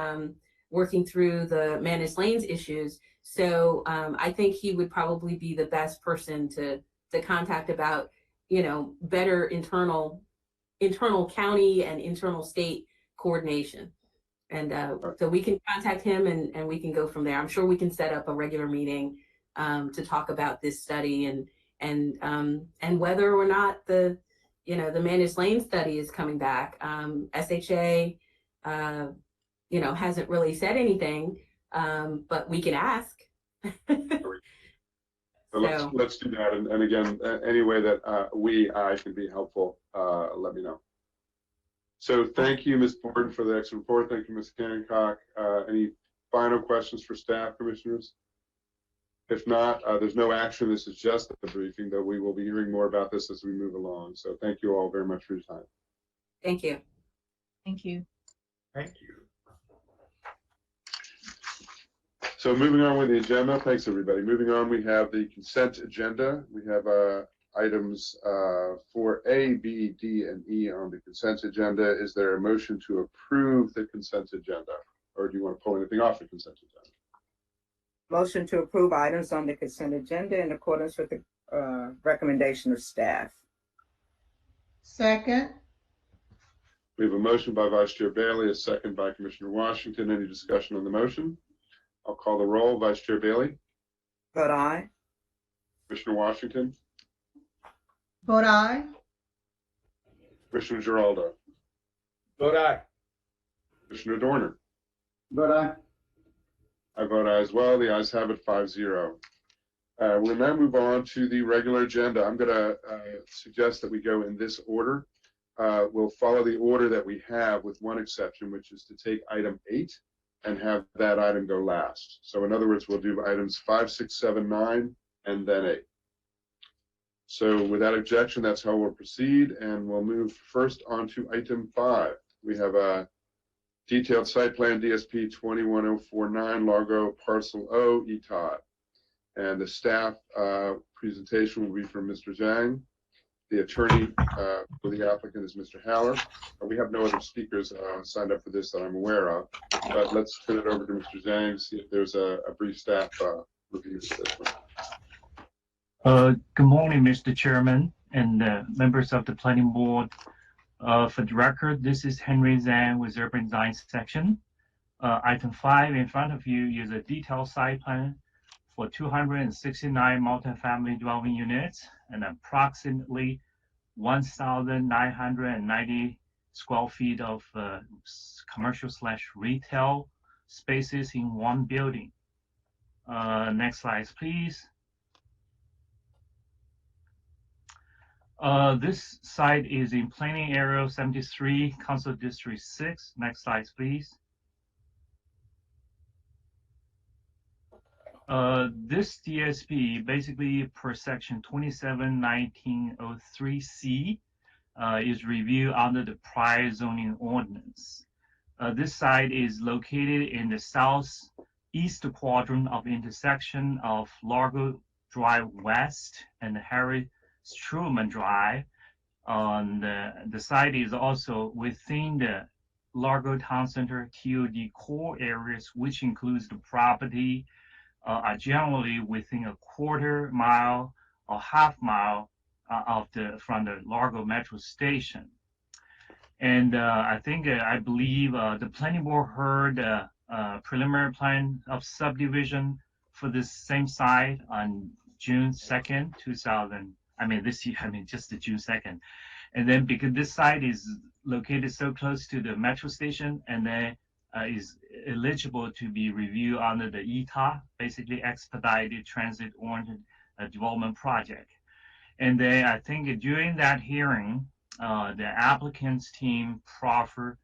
working through the managed lanes issues. So I think he would probably be the best person to contact about, better internal county and internal state coordination. And so we can contact him and we can go from there. I'm sure we can set up a regular meeting to talk about this study and whether or not the managed lane study is coming back. SHA, hasn't really said anything. but we can ask. So let's do that. And again, any way that I can be helpful, let me know. So thank you, Ms. Borden, for the excellent report. Thank you, Ms. Hancock. Any final questions for staff, commissioners? If not, there's no action. This is just a briefing, though we will be hearing more about this as we move along. So thank you all very much for your time. Thank you. Thank you. Thank you. So moving on with the agenda, thanks everybody. Moving on, we have the consent agenda. We have items for A, B, D, and E on the consent agenda. Is there a motion to approve the consent agenda? Or do you want to pull anything off the consent agenda? Motion to approve items on the consent agenda in accordance with the recommendation of staff. Second. We have a motion by Vice Chair Bailey, a second by Commissioner Washington. Any discussion on the motion? I'll call the roll. Vice Chair Bailey? Vote aye. Commissioner Washington? Vote aye. Commissioner Giraldo? Vote aye. Commissioner Dorner? Vote aye. I vote aye as well. The ayes have it 5-0. We'll now move on to the regular agenda. I'm going to suggest that we go in this order. We'll follow the order that we have with one exception, which is to take item 8 and have that item go last. So in other words, we'll do items 5, 6, 7, 9, and then 8. So without objection, that's how we'll proceed. And we'll move first on to item 5. We have a detailed site plan DSP 21049 Largo Parcel O, ETOD. And the staff presentation will be from Mr. Zhang. The attorney for the applicant is Mr. Haller. We have no other speakers signed up for this that I'm aware of, but let's turn it over to Mr. Zhang, see if there's a brief staff review of this one. Good morning, Mr. Chairman and members of the Planning Board. For the record, this is Henry Zhang with Urban Design Section. Item 5 in front of you is a detailed site plan for 269 multifamily dwelling units and approximately 1,990 square feet of commercial/retail spaces in one building. Next slide, please. This site is in Planning Area 73, Council District 6. Next slide, please. This DSP, basically per section 27-1903C, is reviewed under the prior zoning ordinance. This site is located in the southeast quadrant of intersection of Largo Drive West and Harry Truman Drive. The site is also within the Largo Town Center TOD core areas, which includes the property are generally within a quarter mile or half mile from the Largo Metro Station. And I believe the planning board heard a preliminary plan of subdivision for this same site on June 2nd, just the June 2nd. And then because this site is located so close to the Metro Station and then is eligible to be reviewed under the ETA, basically Expedited Transit Oriented Development Project. And then I think during that hearing, the applicant's team proffered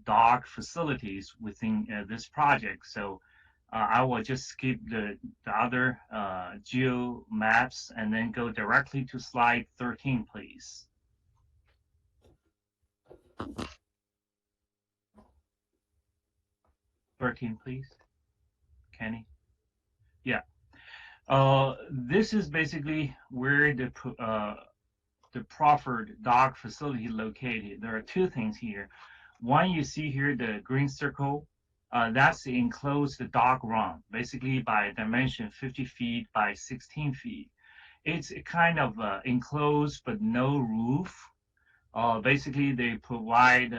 dock facilities within this project. So I will just skip the other geo maps and then go directly to slide 13, please. Please, Kenny. Yeah. This is basically where the proffered dock facility is located. There are two things here. One, you see here the green circle. That's the enclosed dock run, basically by dimension 50 feet by 16 feet. It's kind of enclosed but no roof. Basically, they provide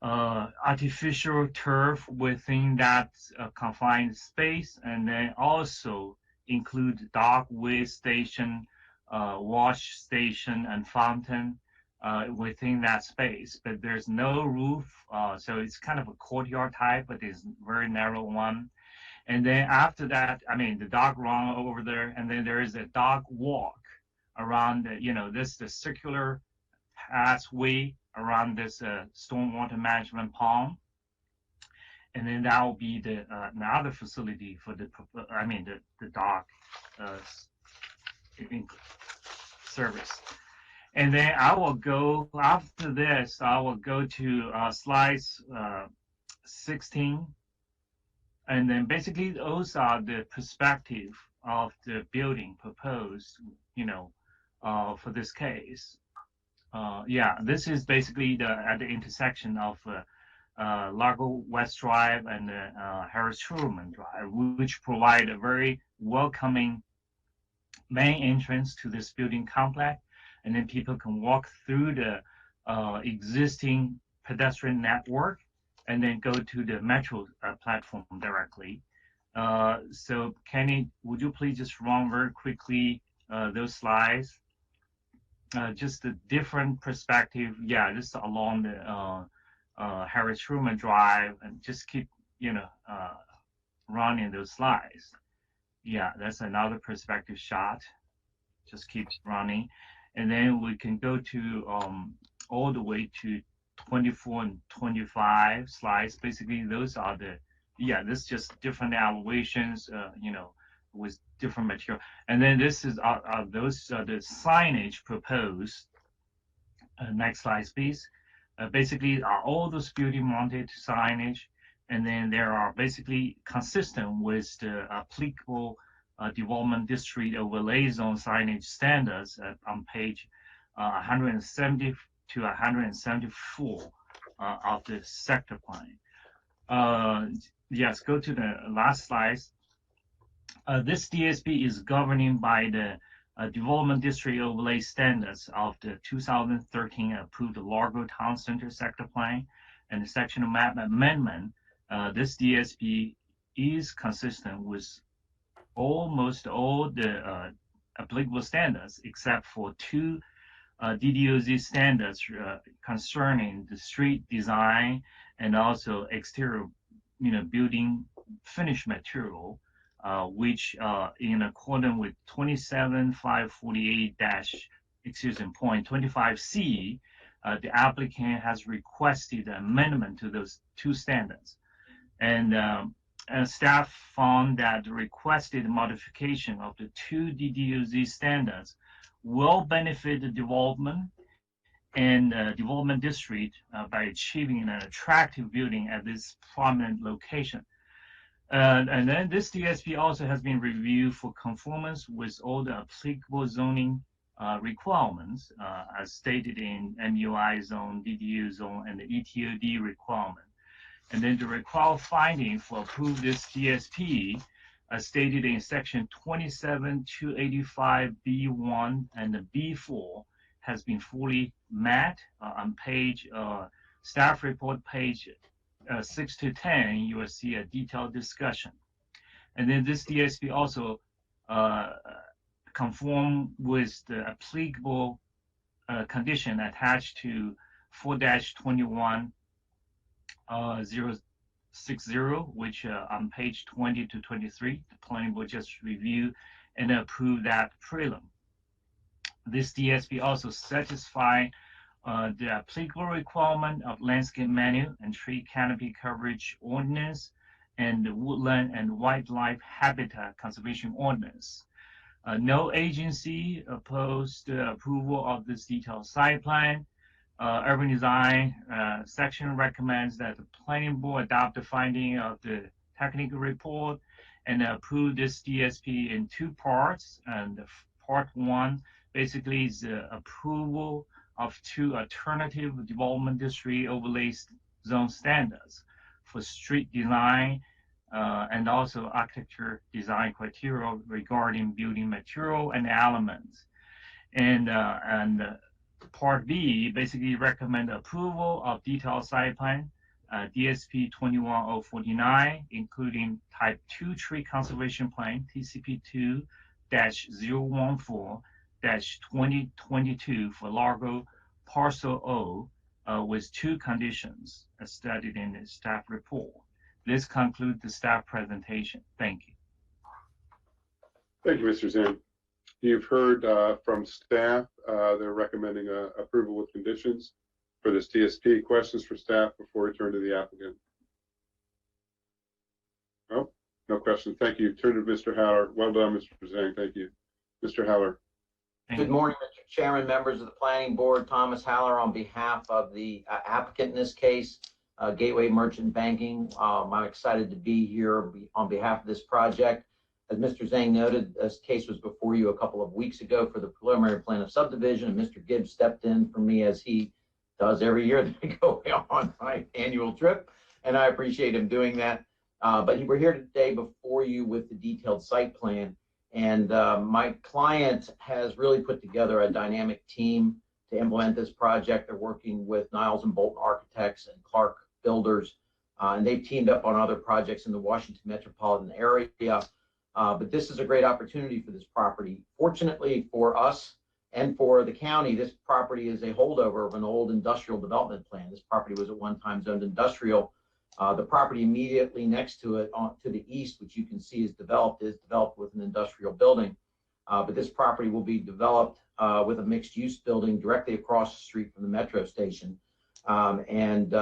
artificial turf within that confined space, and then also include dock, weigh station, wash station, and fountain within that space, but there's no roof, so it's kind of a courtyard type, but it's very narrow one. And then after that, I mean, the dog run over there, and then there is a dog walk around, the circular pathway around this stormwater management pond. And then that will be the another facility for the dog service. And then I will go after this. I will go to slides 16, and then basically those are the perspective of the building proposed, for this case. This is basically at the intersection of Largo West Drive and Harris Truman Drive, which provide a very welcoming main entrance to this building complex. And then people can walk through the existing pedestrian network and then go to the metro platform directly. So Kenny, would you please just run very quickly those slides? Just a different perspective. Yeah, just along the Harris Truman Drive, and just keep, running those slides. Yeah, that's another perspective shot. Just keep running. And then we can go to all the way to 24 and 25 slides. Basically, those are this is just different elevations, with different material. And then this is those are the signage proposed. Next slide, please. Basically, all those building mounted signage, and then there are basically consistent with the applicable development district overlay zone signage standards on page 170 to 174 of the sector plan. Yes, go to the last slide. This DSP is governing by the development district overlay standards of the 2013 approved Largo Town Center sector plan and the sectional map amendment. This DSP is consistent with almost all the applicable standards except for two DDOZ standards concerning the street design and also exterior, building finish material, which in accordance with 27548 point 25C, the applicant has requested an amendment to those two standards. And staff found that the requested modification of the two DDOZ standards will benefit the development and development district by achieving an attractive building at this prominent location. And then this DSP also has been reviewed for conformance with all the applicable zoning requirements as stated in MUI zone, DDU zone, and the ETOD requirement. And then the required finding for approve this DSP as stated in section 27285B1 and the B4 has been fully met on page staff report page 6 to 10. You will see a detailed discussion. And then this DSP also conform with the applicable condition attached to 4-21 060, which on page 20 to 23, the planning board just review and approve that prelim. This DSP also satisfy the applicable requirement of landscape manual and tree canopy coverage ordinance and the woodland and wildlife habitat conservation ordinance. No agency opposed the approval of this detailed site plan. Urban design section recommends that the planning board adopt the finding of the technical report and approve this DSP in two parts. And part one basically is the approval of two alternative development district overlay zone standards for street design and also architecture design criteria regarding building material and elements. And Part B basically recommend approval of detailed site plan, DSP 21049, including type 2 tree conservation plan, TCP 2-014-2022 for Largo parcel O with 2 conditions as stated in the staff report. This concludes the staff presentation. Thank you. Thank you, Mr. Zhang. You've heard from staff. They're recommending approval with conditions for this TSP. Questions for staff before we turn to the applicant? Oh, no questions. Thank you. Turn to Mr. Haller. Well done, Mr. Zhang. Thank you. Mr. Haller. Thank Good you. morning, Mr. Chairman, members of the Planning Board. Thomas Haller on behalf of the applicant in this case, Gateway Merchant Banking. I'm excited to be here on behalf of this project. As Mr. Zhang noted, this case was before you a couple of weeks ago for the preliminary plan of subdivision, and Mr. Gibbs stepped in for me as he does every year that I go on my annual trip, and I appreciate him doing that. But we're here today before you with the detailed site plan. And my client has really put together a dynamic team to implement this project. They're working with Niles and Bolton Architects and Clark Builders, and they've teamed up on other projects in the Washington metropolitan area. But this is a great opportunity for this property. Fortunately for us and for the county, this property is a holdover of an old industrial development plan. This property was at one time zoned industrial. The property immediately next to it to the east, which you can see is developed with an industrial building. But this property will be developed with a mixed use building directly across the street from the metro station. And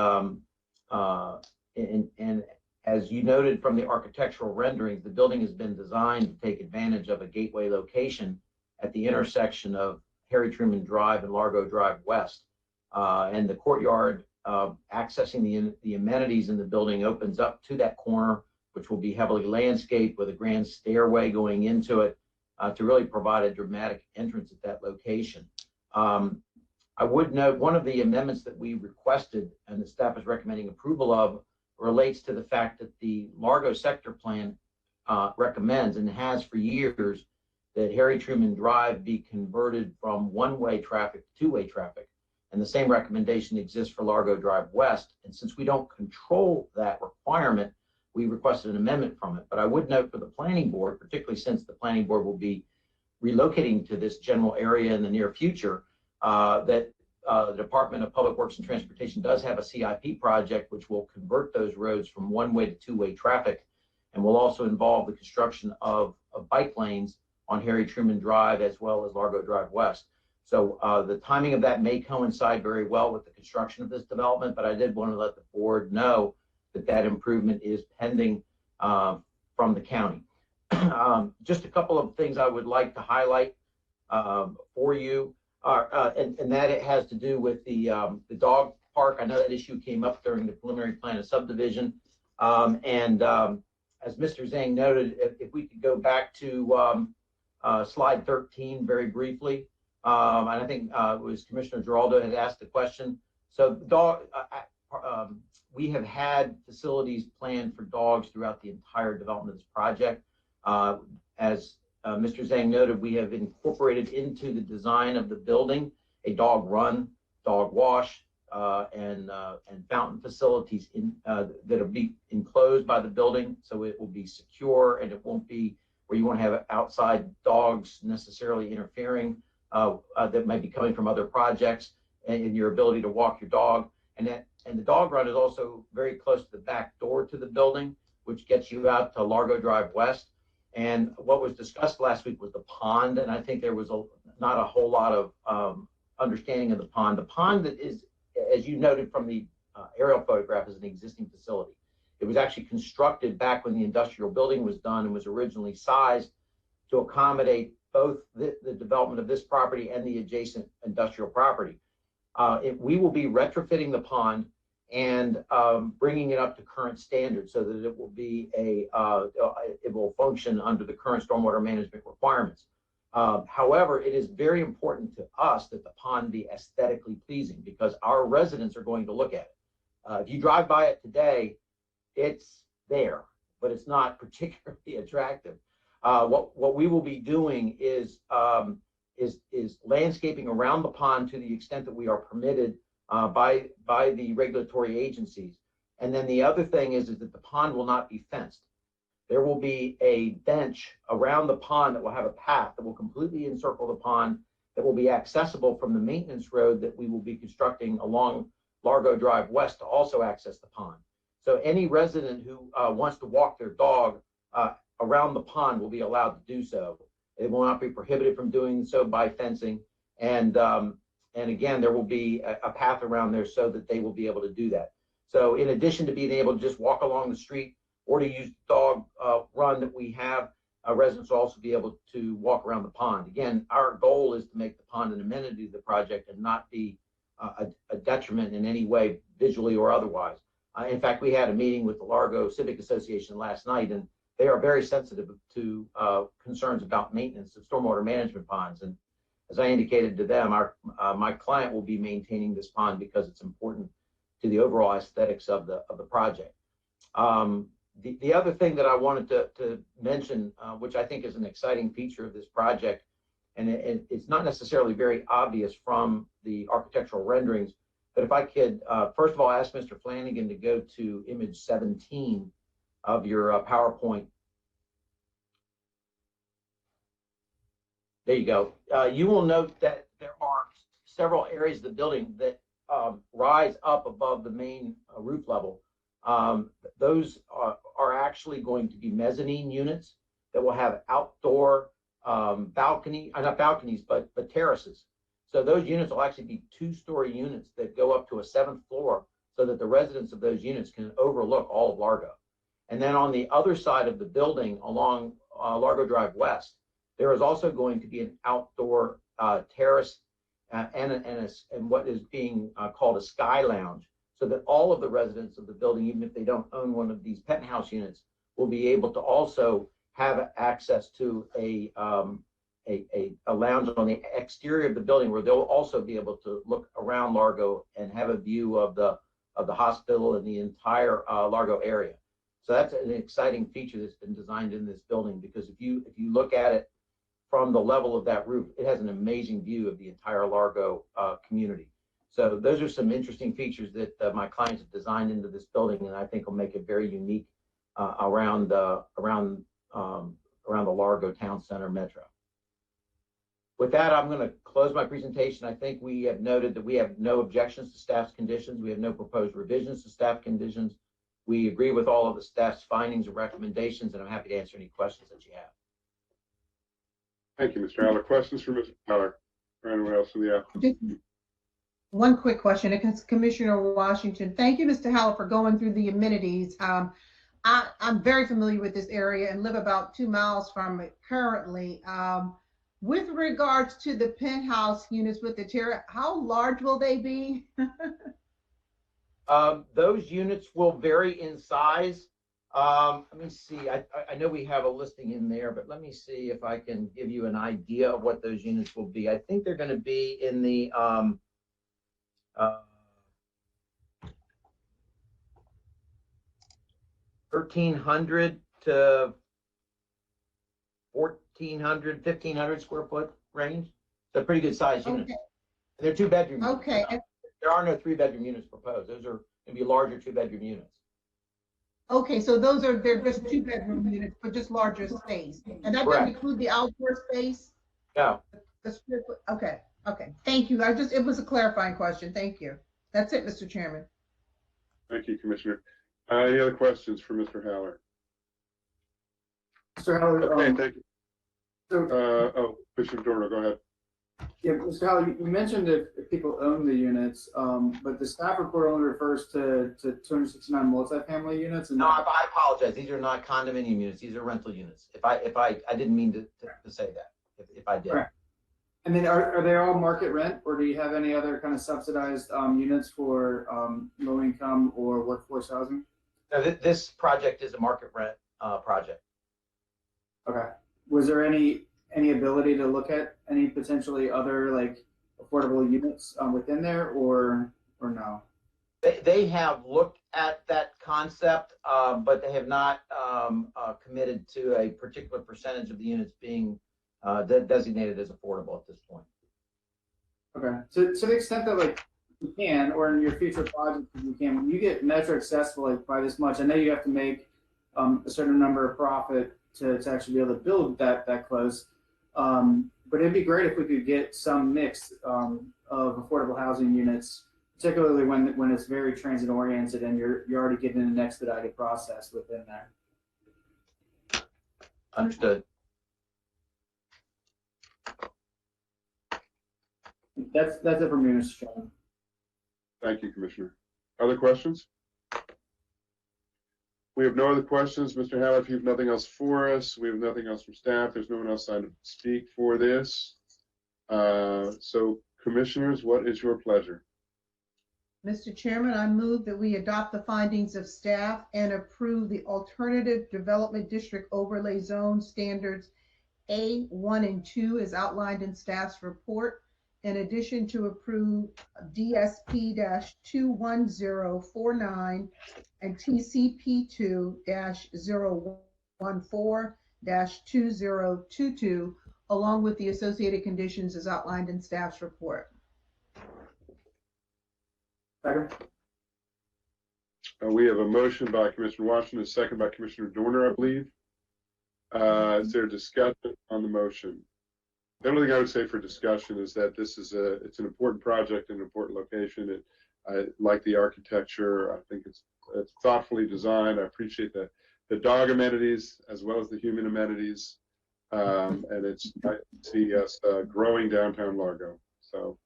as you noted from the architectural renderings, the building has been designed to take advantage of a gateway location at the intersection of Harry Truman Drive and Largo Drive West. And the courtyard accessing the amenities in the building opens up to that corner, which will be heavily landscaped with a grand stairway going into it to really provide a dramatic entrance at that location. I would note one of the amendments that we requested and the staff is recommending approval of relates to the fact that the Largo sector plan recommends and has for years that Harry Truman Drive be converted from one-way traffic to two-way traffic. And the same recommendation exists for Largo Drive West. And since we don't control that requirement, we requested an amendment from it. But I would note for the planning board, particularly since the planning board will be relocating to this general area in the near future, that the Department of Public Works and Transportation does have a CIP project which will convert those roads from one-way to two-way traffic and will also involve the construction of bike lanes on Harry Truman Drive as well as Largo Drive West. So the timing of that may coincide very well with the construction of this development, but I did want to let the board know that that improvement is pending from the county. Just a couple of things I would like to highlight for you, and that it has to do with the dog park. I know that issue came up during the preliminary plan of subdivision. As Mr. Zhang noted, if we could go back to slide 13 very briefly. And I think it was Commissioner Giraldo had asked the question. So we have had facilities planned for dogs throughout the entire development of this project. As Mr. Zhang noted, we have incorporated into the design of the building a dog run, dog wash, and fountain facilities that will be enclosed by the building, so it will be secure and it won't be where you won't have outside dogs necessarily interfering that might be coming from other projects, and your ability to walk your dog. And the dog run is also very close to the back door to the building, which gets you out to Largo Drive West. And what was discussed last week was the pond, and I think there was not a whole lot of understanding of the pond. The pond that is, as you noted from the aerial photograph, is an existing facility. It was actually constructed back when the industrial building was done and was originally sized to accommodate both the development of this property and the adjacent industrial property. We will be retrofitting the pond and bringing it up to current standards so that it will be it will function under the current stormwater management requirements. However, it is very important to us that the pond be aesthetically pleasing because our residents are going to look at it. If you drive by it today, it's there, but it's not particularly attractive. What we will be doing is landscaping around the pond to the extent that we are permitted by the regulatory agencies. And then the other thing is that the pond will not be fenced. There will be a bench around the pond that will have a path that will completely encircle the pond that will be accessible from the maintenance road that we will be constructing along Largo Drive West to also access the pond. So any resident who wants to walk their dog around the pond will be allowed to do so. It will not be prohibited from doing so by fencing. And again, there will be a path around there so that they will be able to do that. So in addition to being able to just walk along the street or to use the dog run that we have, residents will also be able to walk around the pond. Again, our goal is to make the pond an amenity to the project and not be a detriment in any way, visually or otherwise. In fact, we had a meeting with the Largo Civic Association last night, and they are very sensitive to concerns about maintenance of stormwater management ponds. And as I indicated to them, my client will be maintaining this pond because it's important to the overall aesthetics of the project. The other thing that I wanted to mention, which I think is an exciting feature of this project, and it's not necessarily very obvious from the architectural renderings, but if I could, first of all, ask Mr. Flanagan to go to image 17 of your PowerPoint. There you go. You will note that there are several areas of the building that rise up above the main roof level. Those are actually going to be mezzanine units that will have outdoor not balconies, but terraces. So those units will actually be 2-story units that go up to a 7th floor so that the residents of those units can overlook all of Largo. And then on the other side of the building along Largo Drive West, there is also going to be an outdoor terrace and what is being called a sky lounge, so that all of the residents of the building, even if they don't own one of these penthouse units, will be able to also have access to a lounge on the exterior of the building where they'll also be able to look around Largo and have a view of the hospital and the entire Largo area. So that's an exciting feature that's been designed in this building, because if you look at it from the level of that roof, it has an amazing view of the entire Largo community. So those are some interesting features that my clients have designed into this building, and I think will make it very unique around the Largo Town Center Metro. With that, I'm going to close my presentation. I think we have noted that we have no objections to staff's conditions. We have no proposed revisions to staff conditions. We agree with all of the staff's findings and recommendations, and I'm happy to answer any questions that you have. Thank you, Mr. Haller. Questions for Mr. Haller or anyone else in the applicant? One quick question. It's Commissioner Washington. Thank you, Mr. Haller, for going through the amenities. I'm very familiar with this area and live about 2 miles from it currently. With regards to the penthouse units with the terrace, how large will they be? Those units will vary in size. Let me see. I know we have a listing in there, but let me see if I can give you an idea of what those units will be. I think they're going to be in the 1,300 to 1,400, 1,500 square foot range. So pretty good size units. Okay. They're 2-bedroom units. Okay. There are no 3-bedroom units proposed. Those are going to be larger 2-bedroom units. Okay, so they're just 2-bedroom units, but just larger space. And that doesn't include the outdoor space? No. Okay. Thank you. It was a clarifying question. Thank you. That's it, Mr. Chairman. Thank you, Commissioner. Any other questions for Mr. Haller? Mr. Haller, Okay, thank you. so, Commissioner Dorner, go ahead. yeah, Mr. Haller, you mentioned if people own the units, but the staff report only refers to 269 multifamily units. And No, I apologize. These are not condominium units. These are rental units. If I didn't mean to say that. If I did. Correct. And then are they all market rent, or do you have any other kind of subsidized units for low income or workforce housing? No, this project is a market rent project. Okay. Was there any ability to look at any potentially other like affordable units within there, or no? They have looked at that concept, but they have not committed to a particular percentage of the units being designated as affordable at this point. Okay. So to the extent that like you can, or in your future projects you can, when you get metro accessible like by this much, I know you have to make a certain number of profit to actually be able to build that close. but it'd be great if we could get some mix of affordable housing units, particularly when it's very transit oriented and you're already getting an expedited process within there. Understood. That's it for me, Mr. Chairman. Thank you, Commissioner. Other questions? We have no other questions. Mr. Haller, if you have nothing else for us, we have nothing else from staff. There's no one else signed up to speak for this. So commissioners, what is your pleasure? Mr. Chairman, I move that we adopt the findings of staff and approve the Alternative Development District Overlay Zone Standards A1 and 2 as outlined in staff's report, in addition to approve DSP-21049 and TCP2-014-2022, along with the associated conditions as outlined in staff's report. Second. We have a motion by Commissioner Washington, a second by Commissioner Dorner, I believe. Is there discussion on the motion? The only thing I would say for discussion is that this is it's an important project in an important location. I like the architecture. I think it's thoughtfully designed. I appreciate the dog amenities as well as the human amenities. And it's nice to see us growing downtown Largo. So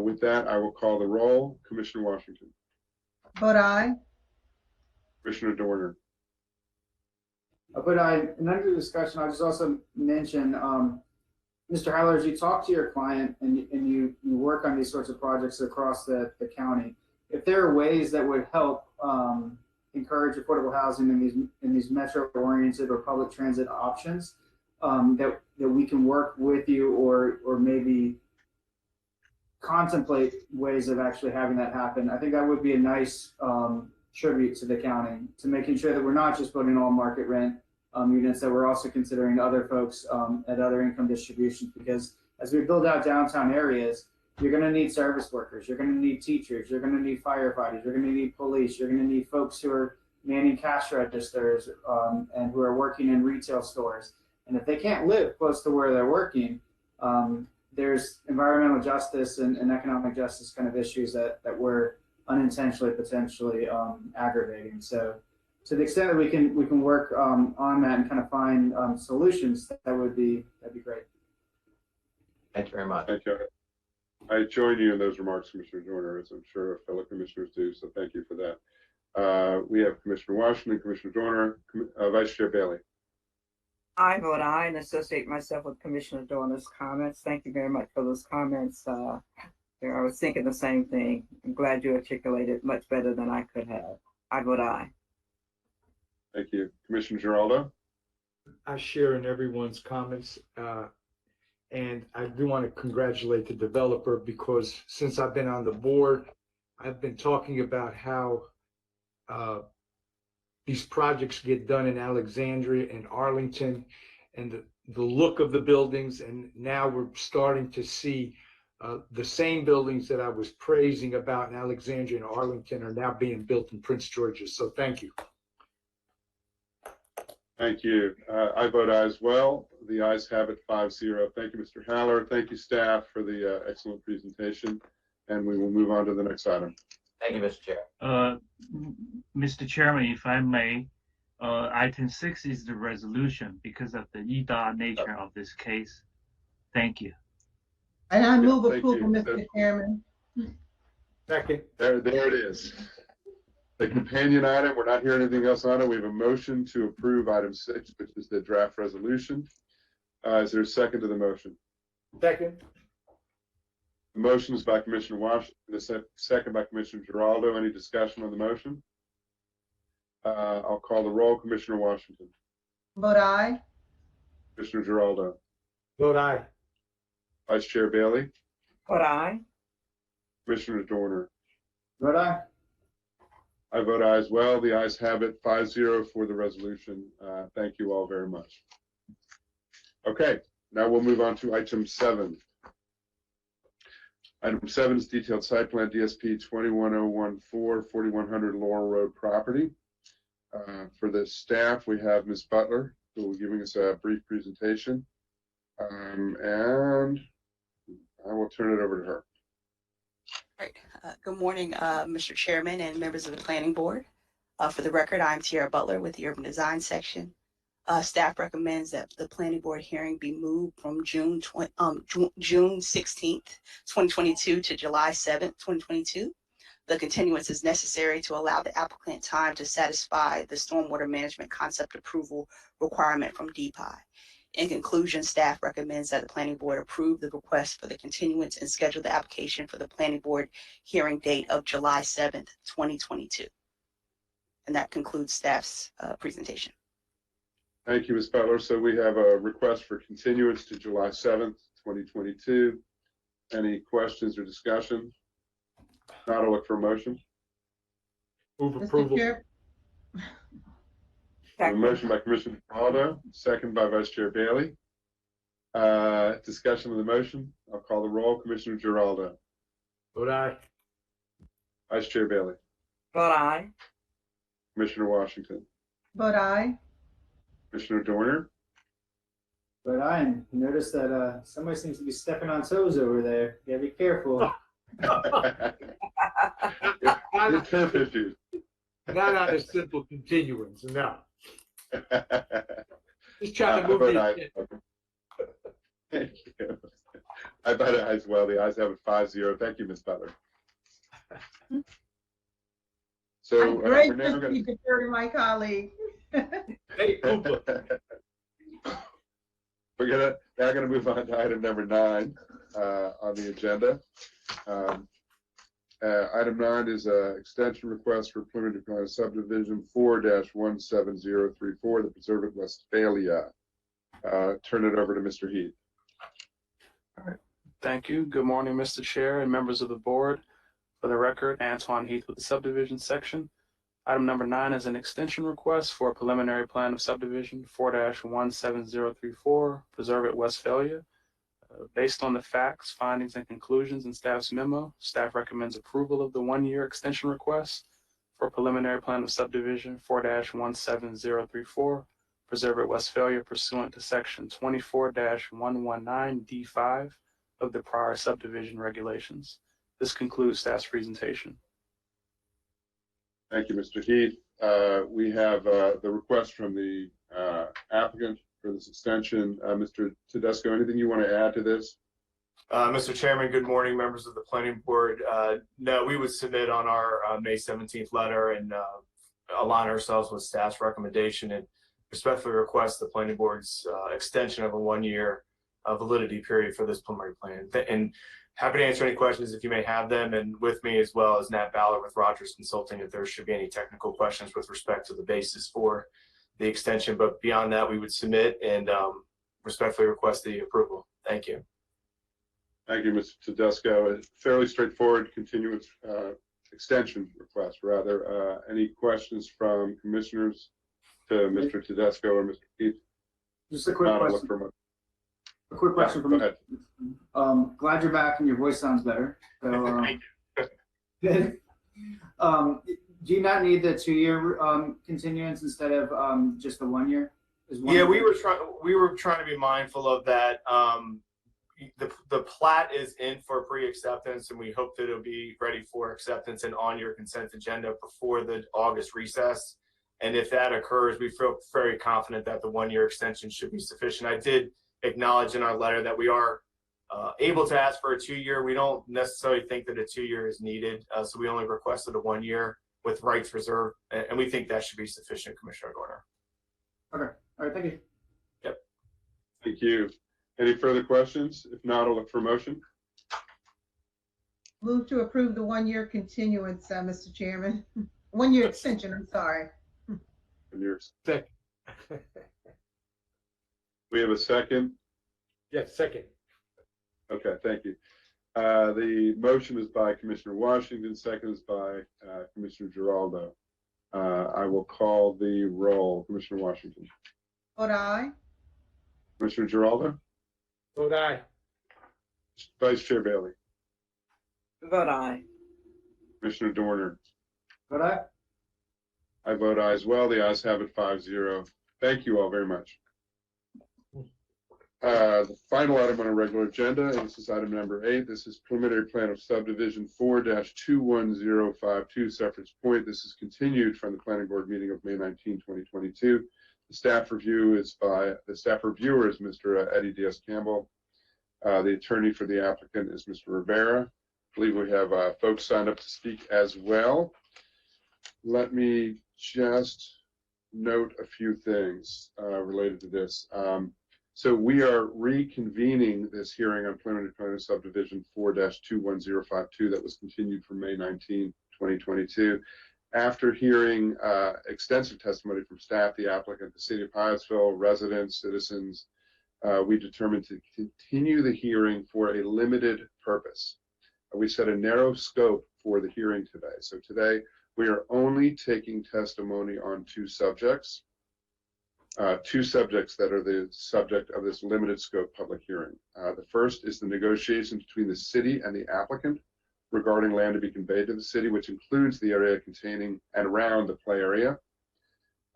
with that, I will call the roll. Commissioner Washington. Vote aye. Commissioner Dorner. But and under the discussion, I'll just also mention, Mr. Haller, as you talk to your client and you work on these sorts of projects across the county, if there are ways that would help encourage affordable housing in these metro-oriented or public transit options, that we can work with you or maybe contemplate ways of actually having that happen, I think that would be a nice tribute to the county, to making sure that we're not just putting all market rent units, that we're also considering other folks at other income distributions, because as we build out downtown areas, you're going to need service workers, you're going to need teachers, you're going to need firefighters, you're going to need police, you're going to need folks who are manning cash registers and who are working in retail stores. And if they can't live close to where they're working, there's environmental justice and economic justice kind of issues that we're unintentionally potentially aggravating. So to the extent that we can work on that and kind of find solutions, that'd be great. Thank you very much. Thank you. I join you in those remarks, Commissioner Dorner, as I'm sure fellow commissioners do. So thank you for that. We have Commissioner Washington, Commissioner Dorner, Vice Chair Bailey. I vote aye and associate myself with Commissioner Dorner's comments. Thank you very much for those comments. I was thinking the same thing. I'm glad you articulated much better than I could have. I vote aye. Thank you. Commissioner Giraldo? I share in everyone's comments. And I do want to congratulate the developer, because since I've been on the board, I've been talking about how these projects get done in Alexandria and Arlington, and the look of the buildings. And now we're starting to see the same buildings that I was praising about in Alexandria and Arlington are now being built in Prince George's. So thank you. Thank you. I vote aye as well. The ayes have it 5-0. Thank you, Mr. Haller. Thank you, staff, for the excellent presentation. And we will move on to the next item. Thank you, Mr. Chair. Mr. Chairman, if I may, item 6 is the resolution because of the EDA nature of this case. Thank you. And I move Thank approval, you. Mr. Chairman. Second. There it is. The companion item, we're not hearing anything else on it. We have a motion to approve item 6, which is the draft resolution. Is there a second to the motion? Second. The motion is by Commissioner Washington, the second by Commissioner Giraldo. Any discussion on the motion? I'll call the roll. Commissioner Washington. Vote aye. Commissioner Giraldo. Vote aye. Vice Chair Bailey. Vote aye. Commissioner Dorner. Vote aye. I vote aye as well. The ayes have it 5-0 for the resolution. Thank you all very much. Okay, now we'll move on to item 7. Item 7 is detailed site plan DSP 21014 4100 Laurel Road property. For the staff, we have Ms. Butler, who will be giving us a brief presentation. And I will turn it over to her. Right. Good morning, Mr. Chairman and members of the Planning Board. For the record, I'm Tiara Butler with the Urban Design Section. Staff recommends that the Planning Board hearing be moved from June 16th, 2022 to July 7th, 2022. The continuance is necessary to allow the applicant time to satisfy the stormwater management concept approval requirement from DPI. In conclusion, staff recommends that the Planning Board approve the request for the continuance and schedule the application for the Planning Board hearing date of July 7th, 2022. And that concludes staff's presentation. Thank you, Ms. Butler. So we have a request for continuance to July 7th, 2022. Any questions or discussion? Not, I'll look for a motion. Move Mr. approval. Chair, A motion by Commissioner Giraldo, second by Vice Chair Bailey. Discussion of the motion. I'll call the roll. Commissioner Giraldo. Vote aye. Vice Chair Bailey. Vote aye. Commissioner Washington. vote aye. Commissioner Dorner. But I noticed that somebody seems to be stepping on toes over there. You gotta be careful. It's turf issues. Not on a simple continuance, no. Just I trying to move vote the aye. agenda. Thank you. I vote aye as well. The ayes have it 5-0. Thank you, Ms. Butler. So I'm we're grateful now to going be deferred to my colleague. Hey, Cooper. We're now gonna move on to item number 9 on the agenda. Item 9 is an extension request for preliminary plan subdivision 4-17034, the Preserve at Westphalia. Turn it over to Mr. Heath. All right. Thank you. Good morning, Mr. Chair and members of the board. For the record, Antoine Heath with the subdivision section. Item number 9 is an extension request for a preliminary plan of subdivision 4-17034, Preserve at Westphalia. Based on the facts, findings, and conclusions in staff's memo, staff recommends approval of the 1-year extension request for a preliminary plan of subdivision 4-17034, Preserve at Westphalia pursuant to section 24-119D5 of the prior subdivision regulations. This concludes staff's presentation. Thank you, Mr. Heath. We have the request from the applicant for this extension. Mr. Tedesco, anything you want to add to this? Mr. Chairman, good morning, members of the Planning Board. No, we would submit on our May 17th letter and align ourselves with staff's recommendation and respectfully request the Planning Board's extension of a 1-year validity period for this preliminary plan. And happy to answer any questions if you may have them. And with me as well as Nat Ballard with Rogers Consulting, if there should be any technical questions with respect to the basis for the extension. But beyond that, we would submit and respectfully request the approval. Thank you. Thank you, Mr. Tedesco. A fairly straightforward continuance extension request, rather. Any questions from commissioners to Mr. Tedesco or Mr. Heath? Just a quick question. A quick question from me. Glad you're back and your voice sounds better. So, do you not need the 2-year continuance instead of just the 1 year? Yeah, we were trying to be mindful of that. The plat is in for pre-acceptance, and we hope that it'll be ready for acceptance and on your consent agenda before the August recess. And if that occurs, we feel very confident that the 1-year extension should be sufficient. I did acknowledge in our letter that we are able to ask for a 2-year. We don't necessarily think that a 2-year is needed, so we only requested a 1 year with rights reserved, and we think that should be sufficient, Commissioner Dorner. Okay. All right. Thank you. Yep. Thank you. Any further questions? If not, I'll look for a motion. Move to approve the 1-year continuance, Mr. Chairman. 1-year extension, I'm sorry. Second. We have a second. Yes, second. Okay, thank you. The motion is by Commissioner Washington, second is by Commissioner Giraldo. I will call the roll. Commissioner Washington. Vote aye. Commissioner Giraldo. Vote aye. Vice Chair Bailey. Vote aye. Commissioner Dorner. Vote aye. I vote aye as well. The ayes have it 5-0. Thank you all very much. The final item on our regular agenda, and this is item number 8. This is preliminary plan of subdivision 4-21052 Suffrage Point. This is continued from the planning board meeting of May 19, 2022. The staff reviewer is Mr. Eddie Diaz-Campbell. The attorney for the applicant is Mr. Rivera. I believe we have folks signed up to speak as well. Let me just note a few things related to this. So we are reconvening this hearing on preliminary plan of subdivision 4-21052 that was continued from May 19, 2022. After hearing extensive testimony from staff, the applicant, the city of Hyattsville, residents, citizens, we determined to continue the hearing for a limited purpose. We set a narrow scope for the hearing today. So today we are only taking testimony on two subjects that are the subject of this limited scope public hearing. The first is the negotiations between the city and the applicant regarding land to be conveyed to the city, which includes the area containing and around the play area,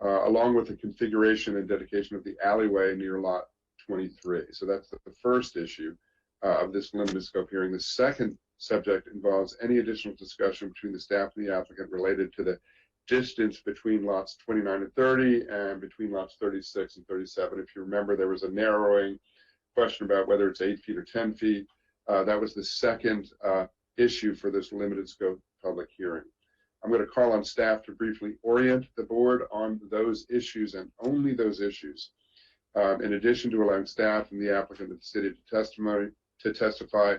along with the configuration and dedication of the alleyway near lot 23. So that's the first issue of this limited scope hearing. The second subject involves any additional discussion between the staff and the applicant related to the distance between lots 29 and 30 and between lots 36 and 37. If you remember, there was a narrowing question about whether it's 8 feet or 10 feet. That was the second issue for this limited scope public hearing. I'm going to call on staff to briefly orient the board on those issues and only those issues. In addition to allowing staff and the applicant of the city to testify,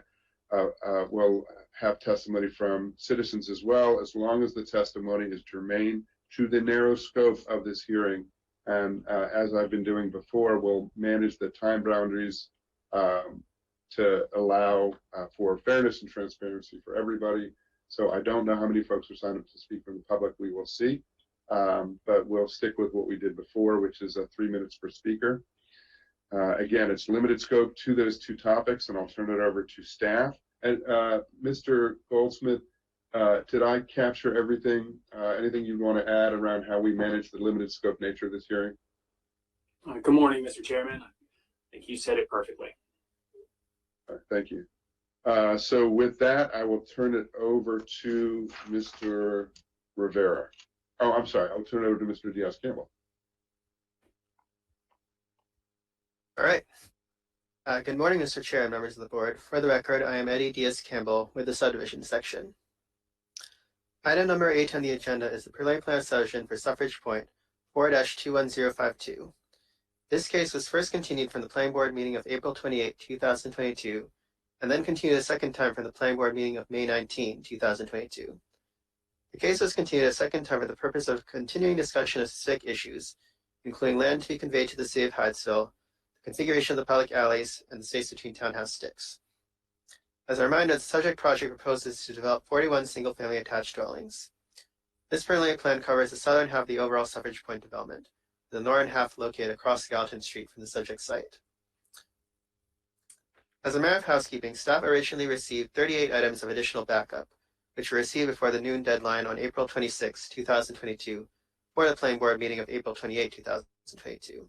we'll have testimony from citizens as well, as long as the testimony is germane to the narrow scope of this hearing. And as I've been doing before, we'll manage the time boundaries to allow for fairness and transparency for everybody. So I don't know how many folks are signed up to speak from the public. We will see, but we'll stick with what we did before, which is 3 minutes per speaker. Again, it's limited scope to those two topics, and I'll turn it over to staff. And Mr. Goldsmith, did I capture everything? Anything you want to add around how we manage the limited scope nature of this hearing? Good morning, Mr. Chairman. I think you said it perfectly. All right, thank you. So with that, I will turn it over to Mr. Rivera. Oh, I'm sorry. I'll turn it over to Mr. Diaz-Campbell. All right. Good morning, Mr. Chair and members of the board. For the record, I am Eddie Diaz-Campbell with the subdivision section. Item number 8 on the agenda is the preliminary plan of subdivision for Suffrage Point 4-21052. This case was first continued from the planning board meeting of April 28, 2022, and then continued a second time from the planning board meeting of May 19, 2022. The case was continued a second time for the purpose of continuing discussion of specific issues, including land to be conveyed to the city of Hyattsville, configuration of the public alleys, and the space between townhouse sticks. As a reminder, the subject project proposes to develop 41 single-family attached dwellings. This preliminary plan covers the southern half of the overall Suffrage Point development, the northern half located across Gallatin Street from the subject site. As a matter of housekeeping, staff originally received 38 items of additional backup, which were received before the noon deadline on April 26, 2022, for the planning board meeting of April 28, 2022.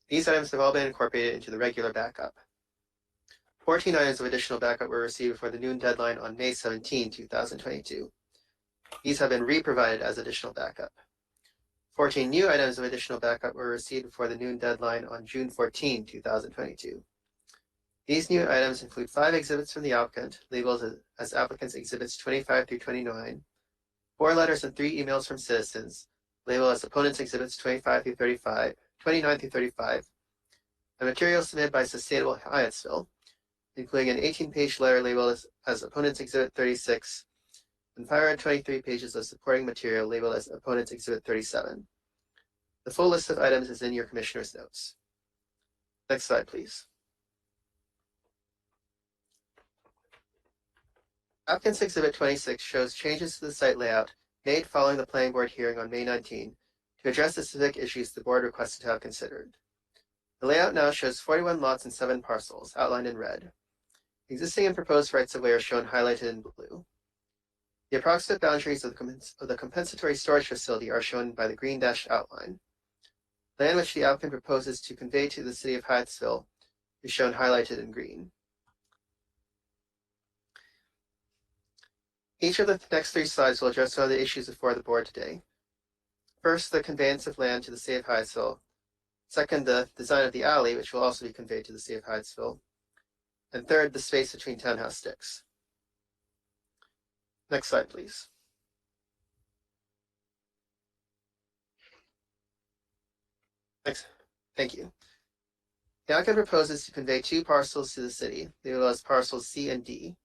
These items have all been incorporated into the regular backup. 14 items of additional backup were received before the noon deadline on May 17, 2022. These have been re-provided as additional backup. 14 new items of additional backup were received before the noon deadline on June 14, 2022. These new items include 5 exhibits from the applicant, labeled as applicant's exhibits 25 through 29, 4 letters and 3 emails from citizens, labeled as opponent's exhibits 29 through 35, and materials submitted by Sustainable Hyattsville, including an 18-page letter labeled as Opponent's Exhibit 36, and 523 pages of supporting material labeled as Opponent's Exhibit 37. The full list of items is in your commissioner's notes. Next slide, please. Applicant's Exhibit 26 shows changes to the site layout made following the planning board hearing on May 19 to address the specific issues the board requested to have considered. The layout now shows 41 lots and 7 parcels, outlined in red. Existing and proposed rights-of-way are shown highlighted in blue. The approximate boundaries of the compensatory storage facility are shown by the green dashed outline. Land which the applicant proposes to convey to the city of Hyattsville is shown highlighted in green. Each of the next 3 slides will address one of the issues before the board today. First, the conveyance of land to the City of Hyattsville. Second, the design of the alley, which will also be conveyed to the City of Hyattsville. And third, the space between townhouse sticks. Next slide, please. Next. Thank you. The applicant proposes to convey 2 parcels to the city, labeled as parcels C and D.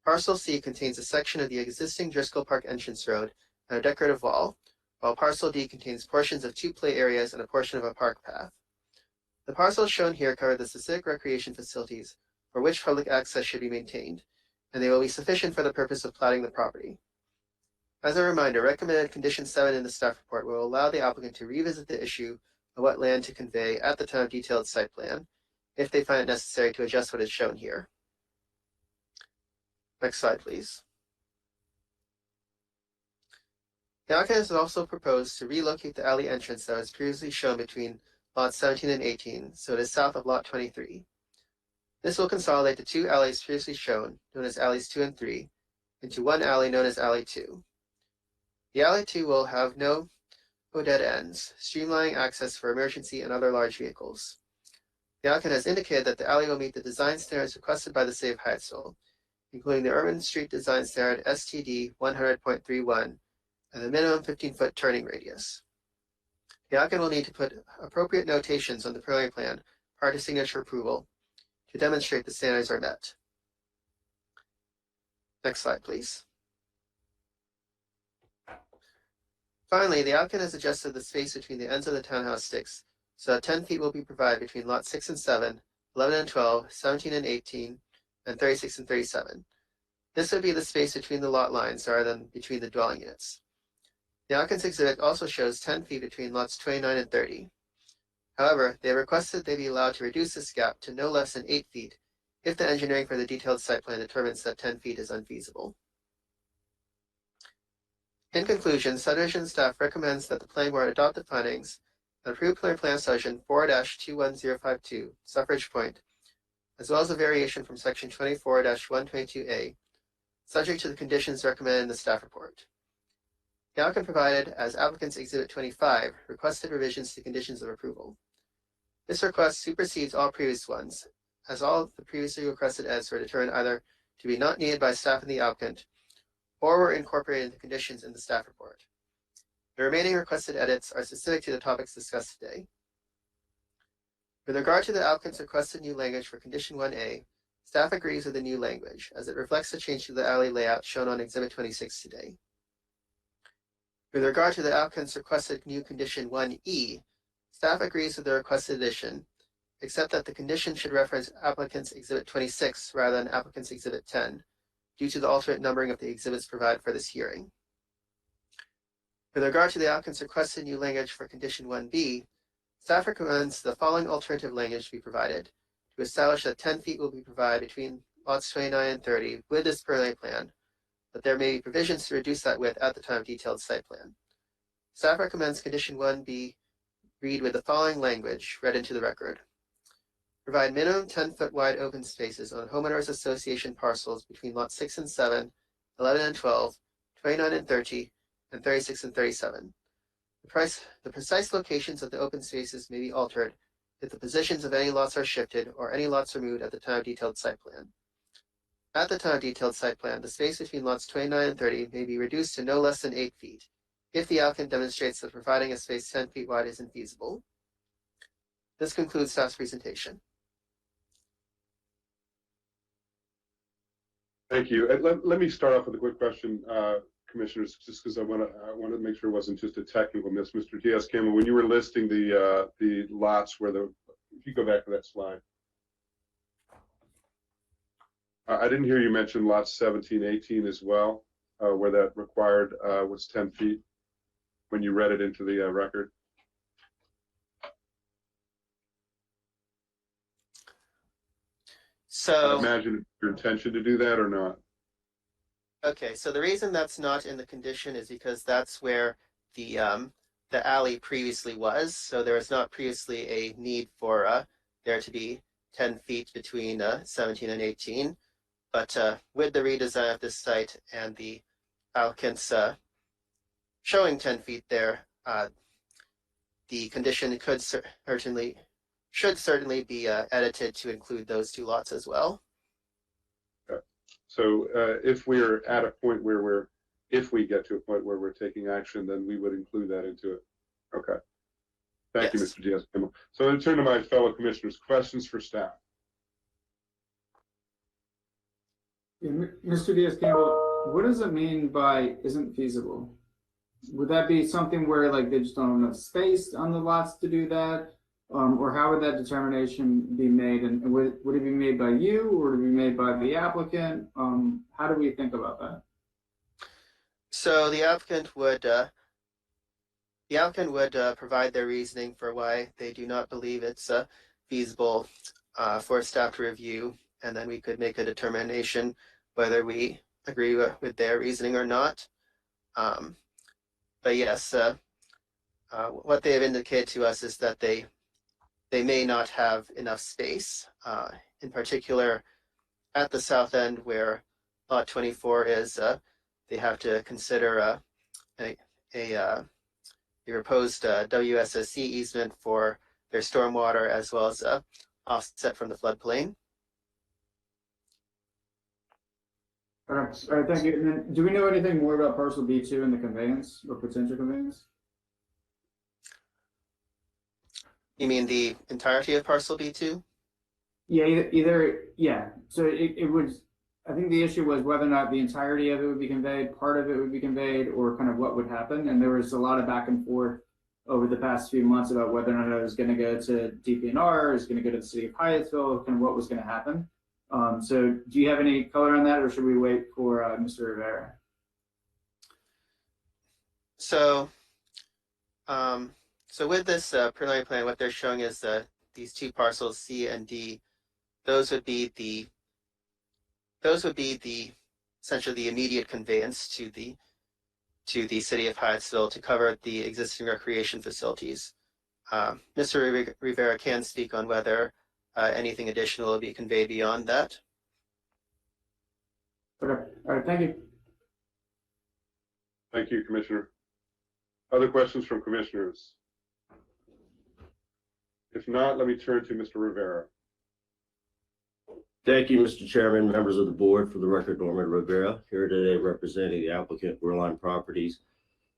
Parcel C contains a section of the existing Driscoll Park entrance road and a decorative wall, while parcel D contains portions of 2 play areas and a portion of a park path. The parcels shown here cover the specific recreation facilities for which public access should be maintained, and they will be sufficient for the purpose of platting the property. As a reminder, recommended condition 7 in the staff report will allow the applicant to revisit the issue of what land to convey at the time of detailed site plan, if they find it necessary to adjust what is shown here. Next slide, please. The applicant has also proposed to relocate the alley entrance that was previously shown between lots 17 and 18, so it is south of lot 23. This will consolidate the 2 alleys previously shown, known as alleys 2 and 3, into one alley known as alley 2. The alley 2 will have no dead ends, streamlining access for emergency and other large vehicles. The applicant has indicated that the alley will meet the design standards requested by the City of Hyattsville, including the Urban Street Design Standard STD 100.31 and the minimum 15-foot turning radius. The applicant will need to put appropriate notations on the preliminary plan prior to signature approval to demonstrate the standards are met. Next slide, please. Finally, the applicant has adjusted the space between the ends of the townhouse sticks so that 10 feet will be provided between lots 6 and 7, 11 and 12, 17 and 18, and 36 and 37. This would be the space between the lot lines rather than between the dwelling units. The applicant's exhibit also shows 10 feet between lots 29 and 30. However, they requested they be allowed to reduce this gap to no less than 8 feet if the engineering for the detailed site plan determines that 10 feet is unfeasible. In conclusion, subdivision staff recommends that the planning board adopt the findings and approve preliminary plan subdivision 4-21052, suffrage point, as well as a variation from section 24-122A, subject to the conditions recommended in the staff report. The applicant provided as applicant's exhibit 25 requested revisions to conditions of approval. This request supersedes all previous ones, as all of the previously requested edits were determined either to be not needed by staff and the applicant, or were incorporated into conditions in the staff report. The remaining requested edits are specific to the topics discussed today. With regard to the applicant's requested new language for condition 1A, staff agrees with the new language, as it reflects the change to the alley layout shown on exhibit 26 today. With regard to the applicant's requested new condition 1E, staff agrees with the requested addition, except that the condition should reference applicant's exhibit 26 rather than applicant's exhibit 10, due to the alternate numbering of the exhibits provided for this hearing. With regard to the applicant's requested new language for condition 1B, staff recommends the following alternative language be provided to establish that 10 feet will be provided between lots 29 and 30 with this preliminary plan, but there may be provisions to reduce that width at the time of detailed site plan. Staff recommends condition 1B read with the following language read into the record. Provide minimum 10-foot wide open spaces on homeowners association parcels between lots 6 and 7, 11 and 12, 29 and 30, and 36 and 37. The precise locations of the open spaces may be altered if the positions of any lots are shifted or any lots removed at the time of detailed site plan. At the time of detailed site plan, the space between lots 29 and 30 may be reduced to no less than 8 feet if the applicant demonstrates that providing a space 10 feet wide is infeasible. This concludes staff's presentation. Thank you. Let me start off with a quick question, commissioners, just because I want to make sure it wasn't just a technical miss. Mr. Diaz-Campbell, when you were listing the lots where if you go back to that slide, I didn't hear you mention lots 17, 18 as well, where that required was 10 feet when you read it into the record. So I imagine your intention to do that or not? Okay, so the reason that's not in the condition is because that's where the alley previously was. So there was not previously a need for there to be 10 feet between 17 and 18. But with the redesign of this site and the applicants showing 10 feet there, the condition should certainly be edited to include those two lots as well. Okay. So if we're at a point where if we get to a point where we're taking action, then we would include that into it. Okay. Thank you, Mr. Diaz-Campbell. So I'm going to turn to my fellow commissioners. Questions for staff? Yeah, Mr. Diaz-Campbell, what does it mean by isn't feasible? Would that be something where like they just don't have enough space on the lots to do that? Or how would that determination be made? And would it be made by you or would it be made by the applicant? How do we think about that? So the applicant would provide their reasoning for why they do not believe it's feasible for staff to review, and then we could make a determination whether we agree with their reasoning or not. But yes, what they have indicated to us is that they may not have enough space, in particular at the south end where lot 24 is. They have to consider a proposed WSSC easement for their stormwater as well as offset from the floodplain. All right, thank you. And then, do we know anything more about parcel B2 and the conveyance or potential conveyance? You mean the entirety of parcel B2? Yeah, yeah. So it would, I think the issue was whether or not the entirety of it would be conveyed, part of it would be conveyed, or kind of what would happen. And there was a lot of back and forth over the past few months about whether or not it was going to go to DPNR, it was going to go to the city of Hyattsville, kind of what was going to happen. So do you have any color on that, or should we wait for Mr. Rivera? So, so with this preliminary plan, what they're showing is these two parcels, C and D. Those would be the essentially the immediate conveyance to the city of Hyattsville to cover the existing recreation facilities. Mr. Rivera can speak on whether anything additional will be conveyed beyond that. Okay. All right. Thank you. Thank you, Commissioner. Other questions from commissioners? If not, let me turn to Mr. Rivera. Thank you, Mr. Chairman, members of the board. For the record, Norman Rivera, here today representing the applicant, Wehrlein Properties.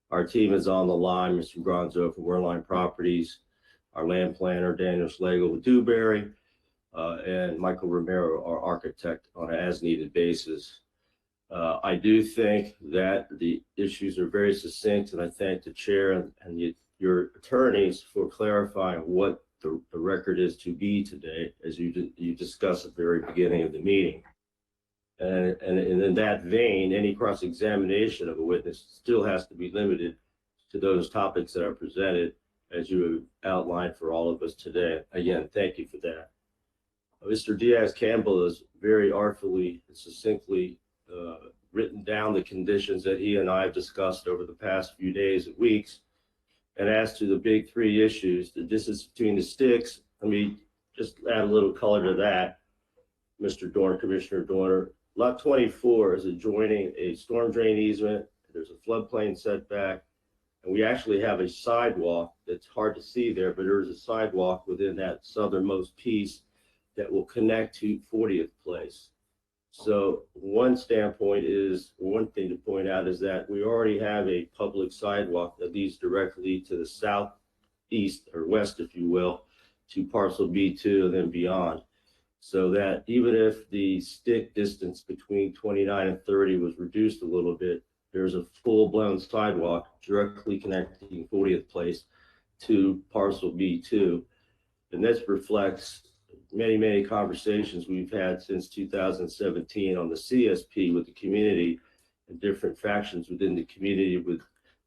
Our team is on the line, Mr. Gronzo from Wehrlein Properties, our land planner, Daniel Schlegel with Dewberry, and Michael Romero, our architect, on an as-needed basis. I do think that the issues are very succinct, and I thank the chair and your attorneys for clarifying what the record is to be today, as you discussed at the very beginning of the meeting. And in that vein, any cross-examination of a witness still has to be limited to those topics that are presented, as you have outlined for all of us today. Again, thank you for that. Mr. Diaz-Campbell has very artfully and succinctly written down the conditions that he and I have discussed over the past few days and weeks. And as to the big three issues, the distance between the sticks, let me just add a little color to that, Mr. Dorn, Commissioner Dorner. Lot 24 is adjoining a storm drain easement. There's a floodplain setback, and we actually have a sidewalk that's hard to see there, but there is a sidewalk within that southernmost piece that will connect to 40th Place. So one standpoint is, one thing to point out is that we already have a public sidewalk that leads directly to the southeast or west, if you will, to parcel B2 and then beyond. So that even if the stick distance between 29 and 30 was reduced a little bit, there's a full-blown sidewalk directly connecting 40th Place to parcel B2. And this reflects many conversations we've had since 2017 on the CSP with the community and different factions within the community with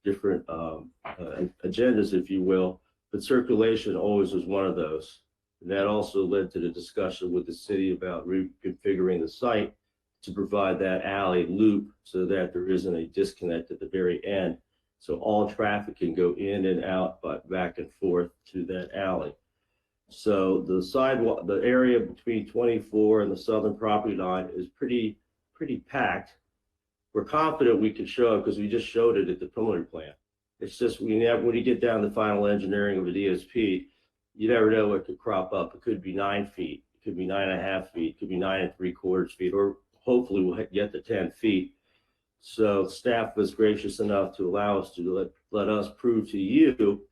different agendas, if you will. But circulation always was one of those. And that also led to the discussion with the city about reconfiguring the site to provide that alley loop so that there isn't a disconnect at the very end. So all traffic can go in and out, but back and forth to that alley. So the sidewalk, the area between 24 and the southern property line is pretty packed. We're confident we can show it because we just showed it at the preliminary plan. It's just when you get down to the final engineering of a DSP, you never know what could crop up. It could be 9 feet, it could be 9.5 feet, it could be 9 3/4 feet, or hopefully we'll get to 10 feet. So staff was gracious enough to allow us to let us prove to you,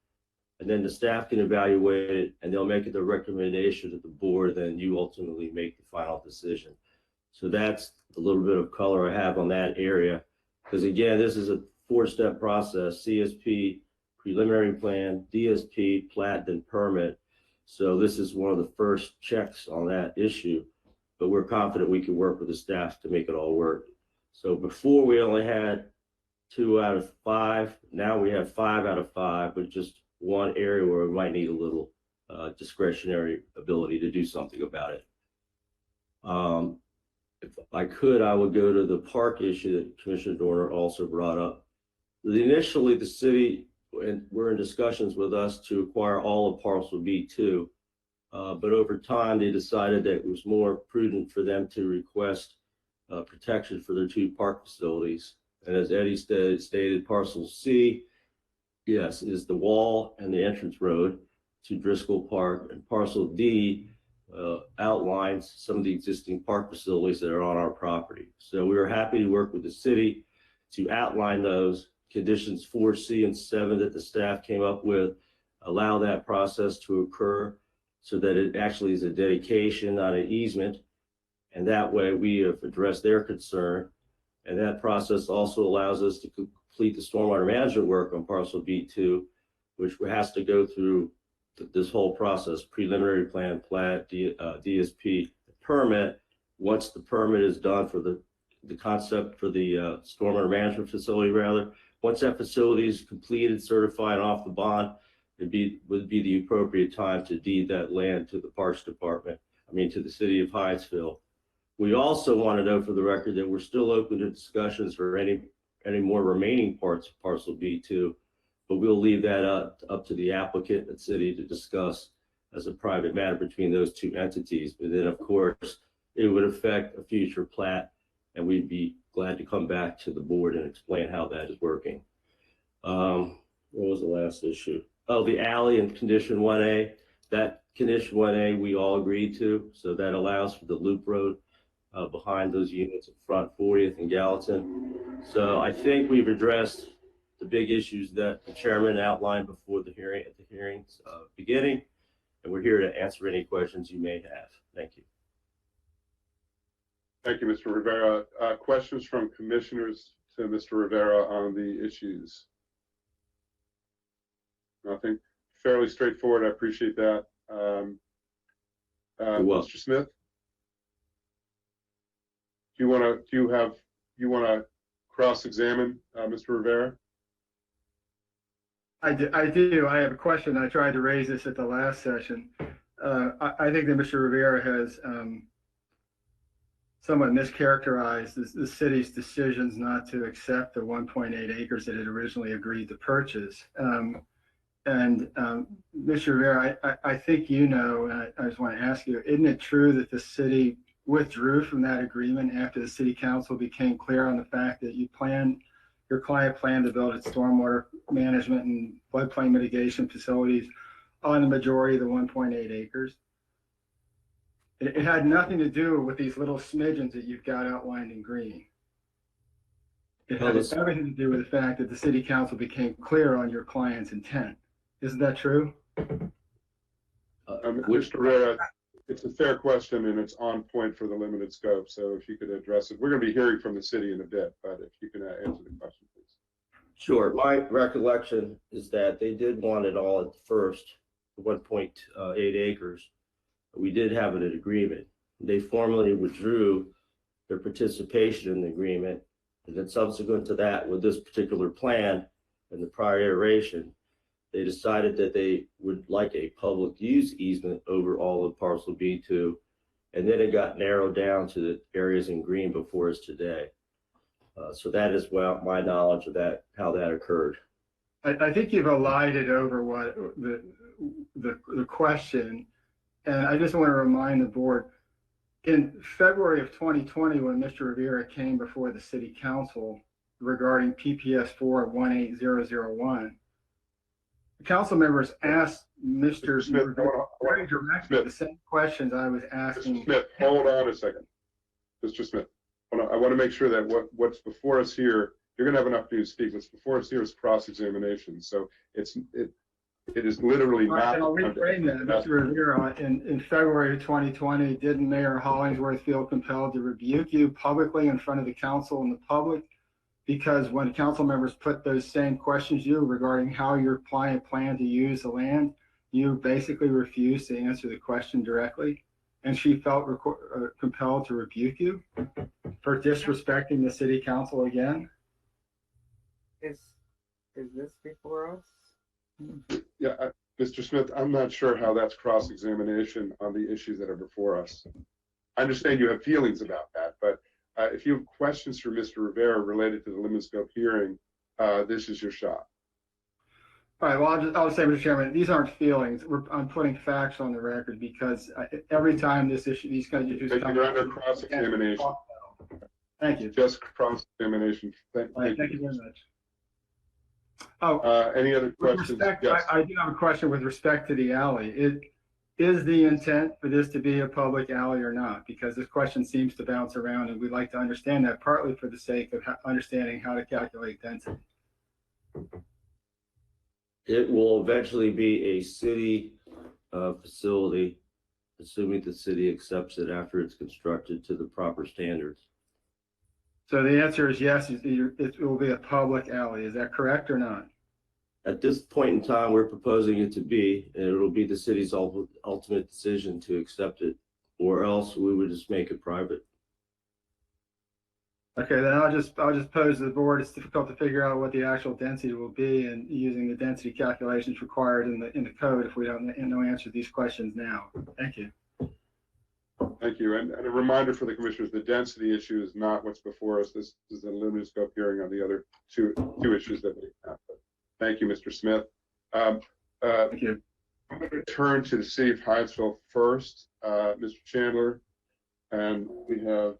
and then the staff can evaluate it, and they'll make it the recommendation to the board, then you ultimately make the final decision. So that's a little bit of color I have on that area. Because again, this is a 4-step process: CSP, preliminary plan, DSP, plat, then permit. So this is one of the first checks on that issue, but we're confident we can work with the staff to make it all work. So before we only had 2 out of 5, now we have 5 out of 5, but just one area where we might need a little discretionary ability to do something about it. If I could, I would go to the park issue that Commissioner Dorner also brought up. Initially, the city, and we're in discussions with us to acquire all of parcel B2, but over time they decided that it was more prudent for them to request protection for their 2 park facilities. And as Eddie stated, parcel C, yes, is the wall and the entrance road to Driscoll Park, and parcel D outlines some of the existing park facilities that are on our property. So we were happy to work with the city to outline those conditions 4C and 7 that the staff came up with, allow that process to occur so that it actually is a dedication, not an easement. And that way we have addressed their concern. And that process also allows us to complete the stormwater management work on parcel B2, which has to go through this whole process: preliminary plan, plat, DSP, permit. Once the permit is done for the concept for the stormwater management facility, once that facility is completed, certified, off the bond, would be the appropriate time to deed that land to the Parks Department, to the city of Hyattsville. We also want to know for the record that we're still open to discussions for any more remaining parts of parcel B2, but we'll leave that up to the applicant and city to discuss as a private matter between those 2 entities. But then, of course, it would affect a future plat, and we'd be glad to come back to the board and explain how that is working. What was the last issue? Oh, the alley and condition 1A. That condition 1A we all agreed to, so that allows for the loop road behind those units in front, 40th and Gallatin. So I think we've addressed the big issues that the chairman outlined before the hearing at the hearings beginning, and we're here to answer any questions you may have. Thank you. Thank you, Mr. Rivera. Questions from commissioners to Mr. Rivera on the issues? Nothing. Fairly straightforward. I appreciate that. Mr. Smith, do you want to cross-examine Mr. Rivera? I do. I have a question. I tried to raise this at the last session. I think that Mr. Rivera has somewhat mischaracterized the city's decisions not to accept the 1.8 acres that it originally agreed to purchase. Mr. Rivera, I think you know, and I just want to ask you, isn't it true that the city withdrew from that agreement after the city council became clear on the fact that your client planned to build its stormwater management and floodplain mitigation facilities on the majority of the 1.8 acres? It had nothing to do with these little smidgens that you've got outlined in green. It had everything to do with the fact that the city council became clear on your client's intent. Isn't that true? Mr. Rivera, it's a fair question and it's on point for the limited scope. So if you could address it, we're going to be hearing from the city in a bit, but if you can answer the question, please. Sure. My recollection is that they did want it all at first, 1.8 acres. We did have an agreement. They formally withdrew their participation in the agreement. And then subsequent to that, with this particular plan and the prior iteration, they decided that they would like a public use easement over all of parcel B2. And then it got narrowed down to the areas in green before us today. So that is my knowledge of that, how that occurred. I think you've elided over what the question And I just want to remind the board, in February of 2020, when Mr. Rivera came before the city council regarding PPS 418-001, the council members asked Mr. Smith, very directly the same questions I was asking. Mr. Smith, hold on a second. Mr. Smith, I want to make sure that what's before us here, you're going to have enough to speak. What's before us here is cross-examination. So it is literally not. I'll reframe that. Mr. Rivera, in February of 2020, didn't Mayor Hollingsworth feel compelled to rebuke you publicly in front of the council and the public? Because when council members put those same questions to you regarding how your client planned to use the land, you basically refused to answer the question directly, and she felt compelled to rebuke you for disrespecting the city council again. Is this before us? Yeah, Mr. Smith, I'm not sure how that's cross-examination on the issues that are before us. I understand you have feelings about that, but if you have questions for Mr. Rivera related to the limited scope hearing, this is your shot. All right, well, I'll just say, Mr. Chairman, these aren't feelings. I'm putting facts on the record because every time these kind of issues come You're under cross-examination. Thank you. Just cross-examination. Thank you very much. Oh, any other questions? Yes. I do have a question with respect to the alley. Is the intent for this to be a public alley or not? Because this question seems to bounce around, and we'd like to understand that partly for the sake of understanding how to calculate density. It will eventually be a city facility, assuming the city accepts it after it's constructed to the proper standards. So the answer is yes, it will be a public alley. Is that correct or not? At this point in time, we're proposing it to be, and it'll be the city's ultimate decision to accept it, or else we would just make it private. Okay, then I'll just pose to the board. It's difficult to figure out what the actual density will be, and using the density calculations required in the code if we don't know answer to these questions now. Thank you. Thank you. And a reminder for the commissioners, the density issue is not what's before us. This is a limited scope hearing on the other two issues that we have. Thank you, Mr. Smith. Thank you. I'm going to turn to the city of Hyattsville first, Mr. Chandler, and we have,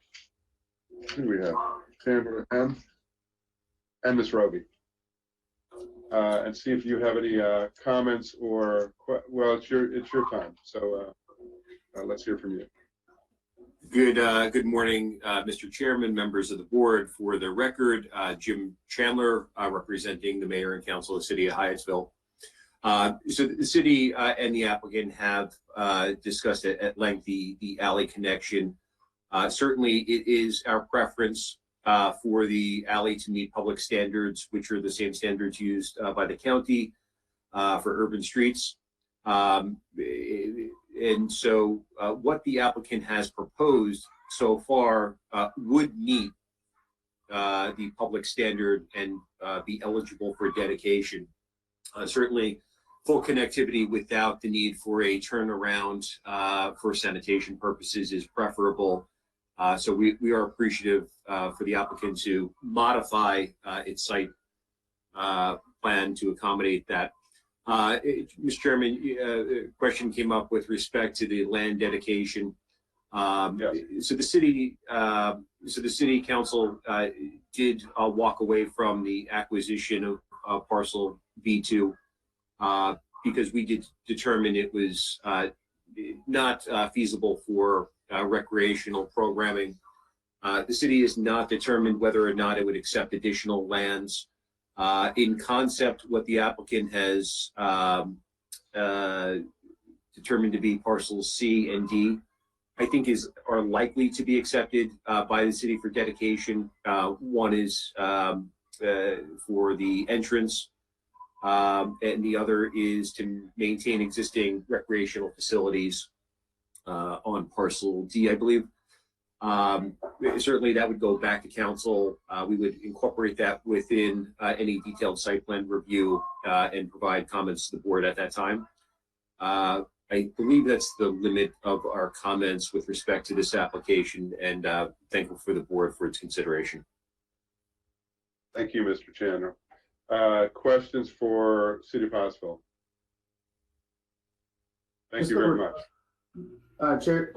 who do we have? Chandler and Ms. Roby. And see if you have any comments or, well, it's your time. So let's hear from you. Good morning, Mr. Chairman, members of the board. For the record, Jim Chandler, representing the mayor and council of the city of Hyattsville. So the city and the applicant have discussed at length the alley connection. Certainly, it is our preference for the alley to meet public standards, which are the same standards used by the county for urban streets. And so what the applicant has proposed so far would meet the public standard and be eligible for dedication. Certainly, full connectivity without the need for a turnaround for sanitation purposes is preferable. So we are appreciative for the applicant to modify its site plan to accommodate that. Mr. Chairman, a question came up with respect to the land dedication. Yes. So the city council did walk away from the acquisition of parcel B2 because we did determine it was not feasible for recreational programming. The city has not determined whether or not it would accept additional lands. In concept, what the applicant has determined to be parcels C and D, I think are likely to be accepted by the city for dedication. One is for the entrance, and the other is to maintain existing recreational facilities on parcel D, I believe. Certainly that would go back to council. We would incorporate that within any detailed site plan review and provide comments to the board at that time. I believe that's the limit of our comments with respect to this application, and thankful for the board for its consideration. Thank you, Mr. Chandler. Questions for City of Hyattsville? Thank you very much. Chair,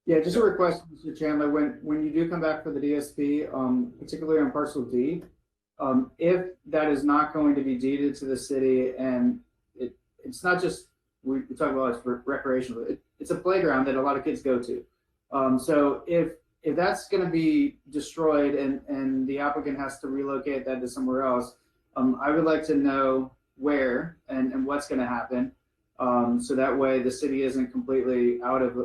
yeah, just a request, Mr. Chandler, when you do come back for the DSP, particularly on parcel D, if that is not going to be deeded to the city, and it's not just, we talk about it's recreational, it's a playground that a lot of kids go to. So if that's going to be destroyed and the applicant has to relocate that to somewhere else, I would like to know where and what's going to happen. So that way the city isn't completely out of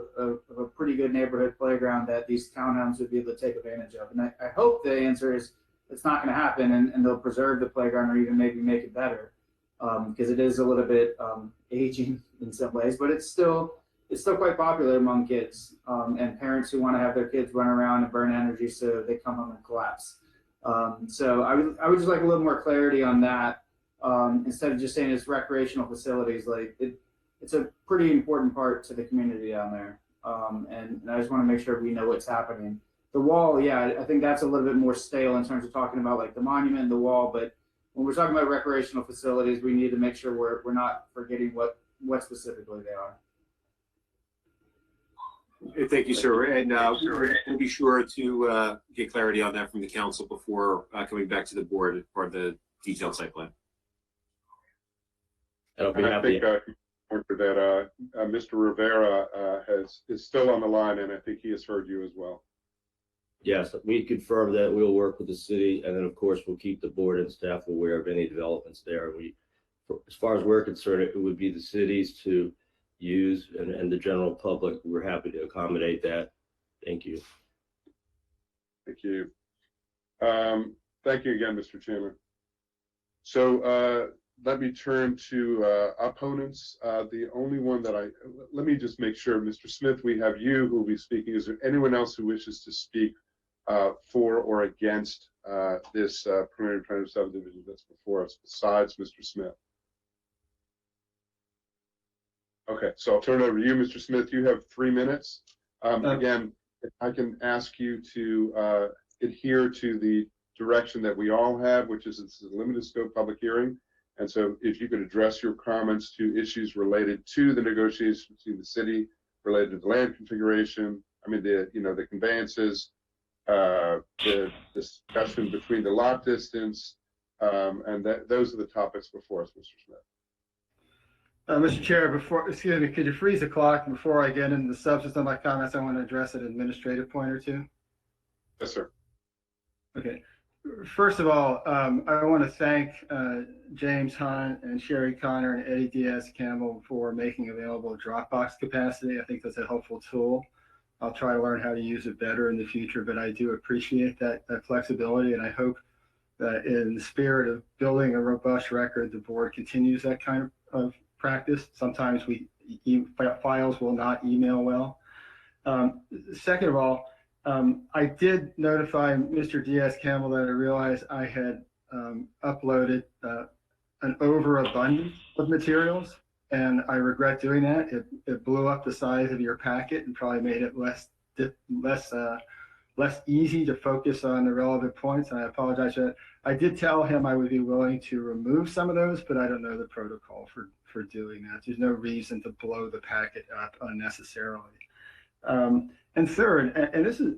a pretty good neighborhood playground that these townhomes would be able to take advantage of. And I hope the answer is it's not going to happen, and they'll preserve the playground or even maybe make it better, because it is a little bit aging in some ways, but it's still quite popular among kids and parents who want to have their kids run around and burn energy so they come home and collapse. So I would just like a little more clarity on that. Instead of just saying it's recreational facilities, like it's a pretty important part to the community down there. And I just want to make sure we know what's happening. The wall, yeah, I think that's a little bit more stale in terms of talking about like the monument and the wall, but when we're talking about recreational facilities, we need to make sure we're not forgetting what specifically they are. Thank you, sir. And we'll be sure to get clarity on that from the council before coming back to the board for the detailed site plan. And I think for that, Mr. Rivera is still on the line, and I think he has heard you as well. Yes, we confirm that we'll work with the city, and then of course we'll keep the board and staff aware of any developments there. As far as we're concerned, it would be the cities to use and the general public. We're happy to accommodate that. Thank you. Thank you. Thank you again, Mr. Chairman. So let me turn to opponents. The only one that let me just make sure, Mr. Smith, we have you who will be speaking. Is there anyone else who wishes to speak for or against this preliminary plan of subdivision that's before us besides Mr. Smith? Okay, so I'll turn it over to you, Mr. Smith. You have 3 minutes. Again, if I can ask you to adhere to the direction that we all have, which is it's a limited scope public hearing. And so if you could address your comments to issues related to the negotiations between the city, related to the land configuration, the conveyances, the discussion between the lot distance, and those are the topics before us, Mr. Smith. Mr. Chair, could you freeze the clock before I get into the substance of my comments? I want to address an administrative point or two. Yes, sir. Okay. First of all, I want to thank James Hunt and Sherry Connor and Eddie Diaz-Campbell for making available Dropbox capacity. I think that's a helpful tool. I'll try to learn how to use it better in the future, but I do appreciate that flexibility, and I hope that in the spirit of building a robust record, the board continues that kind of practice. Sometimes files will not email well. Second of all, I did notify Mr. Diaz-Campbell that I realized I had uploaded an overabundance of materials, and I regret doing that. It blew up the size of your packet and probably made it less easy to focus on the relevant points, and I apologize for that. I did tell him I would be willing to remove some of those, but I don't know the protocol for doing that. There's no reason to blow the packet up unnecessarily. And third, and this is,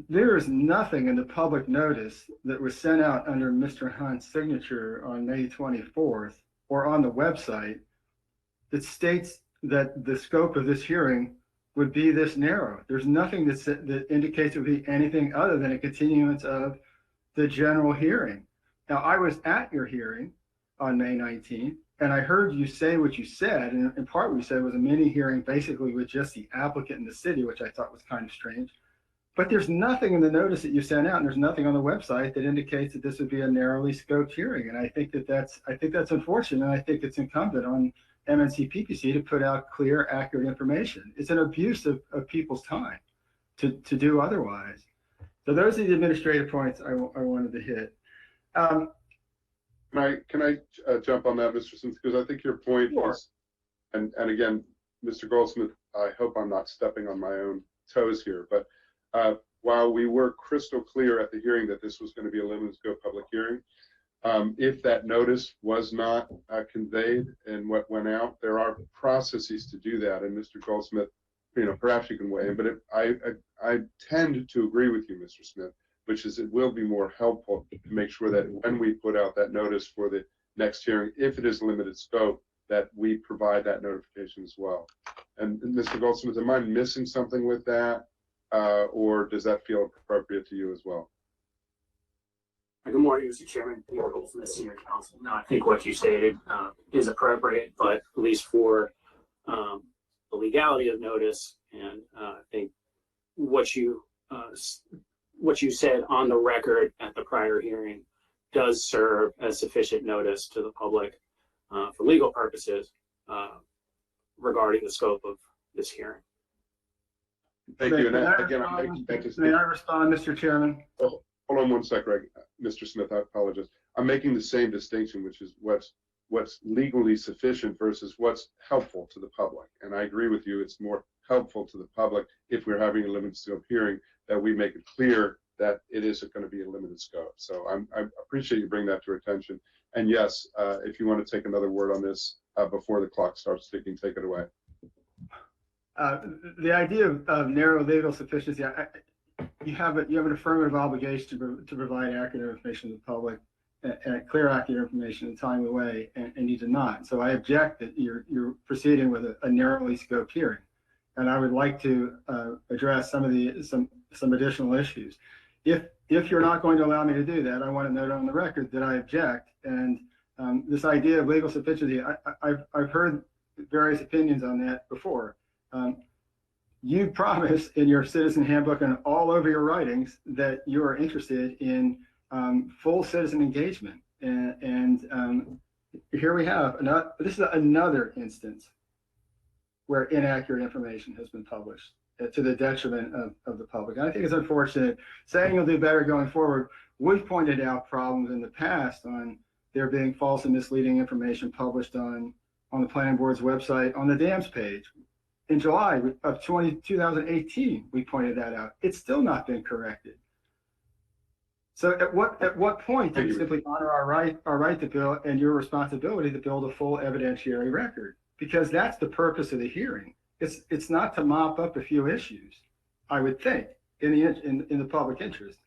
there is nothing in the public notice that was sent out under Mr. Hunt's signature on May 24th or on the website that states that the scope of this hearing would be this narrow. There's nothing that indicates it would be anything other than a continuance of the general hearing. Now, I was at your hearing on May 19th, and I heard you say what you said, and in part what you said was a mini hearing basically with just the applicant and the city, which I thought was kind of strange. But there's nothing in the notice that you sent out, and there's nothing on the website that indicates that this would be a narrowly scoped hearing. And I think that's unfortunate, and I think it's incumbent on MNC PPC to put out clear, accurate information. It's an abuse of people's time to do otherwise. So those are the administrative points I wanted to hit. Can I jump on that, Mr. Smith? Because I think your point is, and again, Mr. Goldsmith, I hope I'm not stepping on my own toes here, but while we were crystal clear at the hearing that this was going to be a limited scope public hearing, If that notice was not conveyed and what went out, there are processes to do that. And Mr. Goldsmith, perhaps you can weigh in, but I tend to agree with you, Mr. Smith, which is it will be more helpful to make sure that when we put out that notice for the next hearing, if it is limited scope, that we provide that notification as well. And Mr. Goldsmith, am I missing something with that? Or does that feel appropriate to you as well? Good morning, Mr. Chairman, Peter Goldsmith, Senior Counsel. Now, I think what you stated is appropriate, but at least for the legality of notice, and I think what you said on the record at the prior hearing does serve as sufficient notice to the public for legal purposes regarding the scope of this hearing. Thank you. And May I respond, Mr. Chairman? Oh, hold on one sec, Greg. Mr. Smith, I apologize. I'm making the same distinction, which is what's legally sufficient versus what's helpful to the public. And I agree with you. It's more helpful to the public if we're having a limited scope hearing that we make it clear that it isn't going to be a limited scope. So I appreciate you bringing that to our attention. And yes, if you want to take another word on this before the clock starts ticking, take it away. The idea of narrow legal sufficiency, you have an affirmative obligation to provide accurate information to the public, and clear, accurate information in a timely way, and you did not. So I object that you're proceeding with a narrowly scoped hearing, and I would like to address some additional issues. If you're not going to allow me to do that, I want to note on the record that I object. And this idea of legal sufficiency, I've heard various opinions on that before. You promise in your citizen handbook and all over your writings that you are interested in full citizen engagement. And here we have this is another instance where inaccurate information has been published to the detriment of the public. And I think it's unfortunate. Saying you'll do better going forward, we've pointed out problems in the past on there being false and misleading information published on the planning board's website on the dams page. In July of 2018, we pointed that out. It's still not been corrected. So at what point do you simply honor our right to build and your responsibility to build a full evidentiary record? Because that's the purpose of the hearing. It's not to mop up a few issues, I would think, in the public interest.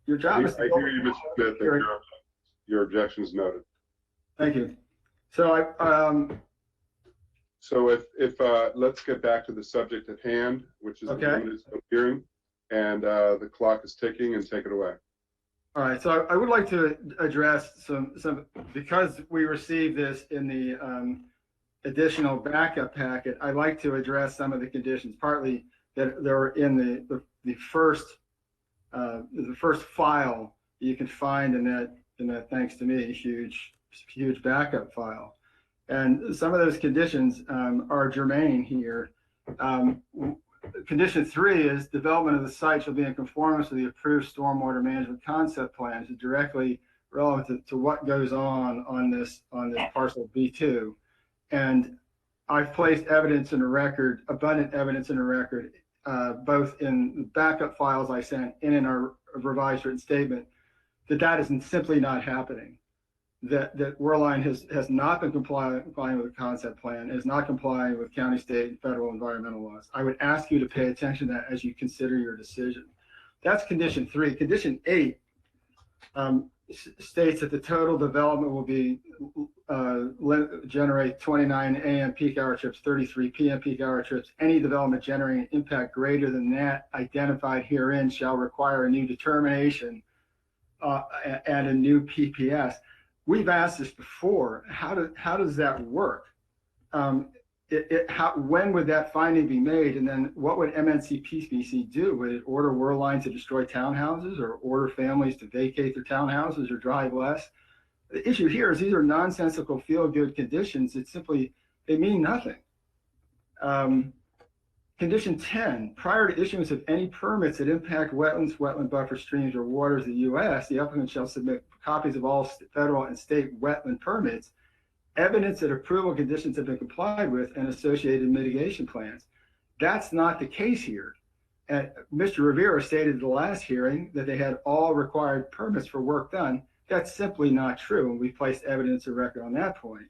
Your job is to I hear you, Mr. Smith, and your objection is noted. Thank you. So So if let's get back to the subject at hand, which is the limited scope hearing, and the clock is ticking, and take it away. All right. So I would like to address some because we received this in the additional backup packet. I'd like to address some of the conditions, partly that they're in the first file you can find in that thanks to me huge backup file. And some of those conditions are germane here. Condition 3 is development of the site shall be in conformance with the approved stormwater management concept plans, is directly relevant to what goes on this parcel B2. And I've placed evidence in the record, abundant evidence in the record, both in the backup files I sent and in our revised written statement, that is simply not happening. That Worldline has not been complying with the concept plan, is not complying with county, state, and federal environmental laws. I would ask you to pay attention to that as you consider your decision. That's condition 3. Condition 8 states that the total development will be generate 29 AM peak hour trips, 33 PM peak hour trips. Any development generating impact greater than that identified herein shall require a new determination and a new PPS. We've asked this before. How does that work? When would that finding be made? And then what would MNCPC do? Would it order Worldline to destroy townhouses, or order families to vacate their townhouses or drive less? The issue here is these are nonsensical feel-good conditions. They mean nothing. Condition 10, prior to issuance of any permits that impact wetlands, wetland buffer streams, or waters of the U.S., the applicant shall submit copies of all federal and state wetland permits, evidence that approval conditions have been complied with, and associated mitigation plans. That's not the case here. And Mr. Rivera stated at the last hearing that they had all required permits for work done. That's simply not true, and we placed evidence of record on that point.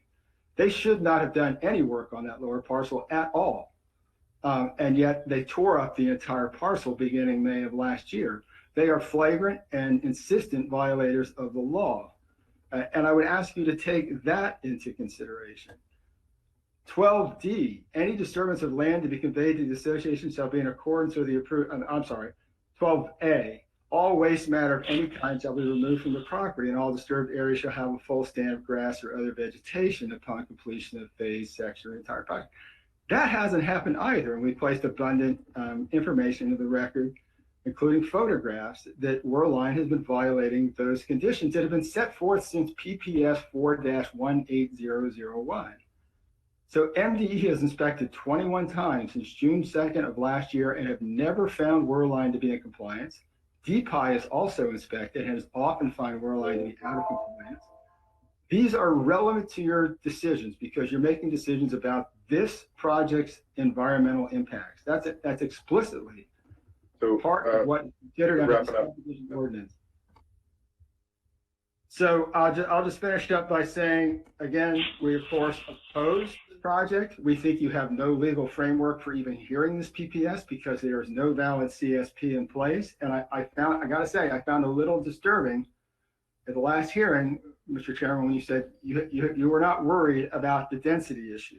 They should not have done any work on that lower parcel at all. And yet they tore up the entire parcel beginning May of last year. They are flagrant and insistent violators of the law. And I would ask you to take that into consideration. 12D, any disturbance of land to be conveyed to the association shall be in accordance with the approved, 12A, all waste matter of any kind shall be removed from the property, and all disturbed areas shall have a full stand of grass or other vegetation upon completion of phase, section, or entire project. That hasn't happened either, and we placed abundant information into the record, including photographs, that Worldline has been violating those conditions that have been set forth since PPS 4-18001. So MDE has inspected 21 times since June 2nd of last year and have never found Worldline to be in compliance. DPI has also inspected and has often found Worldline to be out of compliance. These are relevant to your decisions because you're making decisions about this project's environmental impacts. That's explicitly part of what is considered under the subdivision ordinance. So I'll just finish up by saying, again, we of course oppose this project. We think you have no legal framework for even hearing this PPS because there is no valid CSP in place. And I gotta say, I found a little disturbing at the last hearing, Mr. Chairman, when you said you were not worried about the density issue.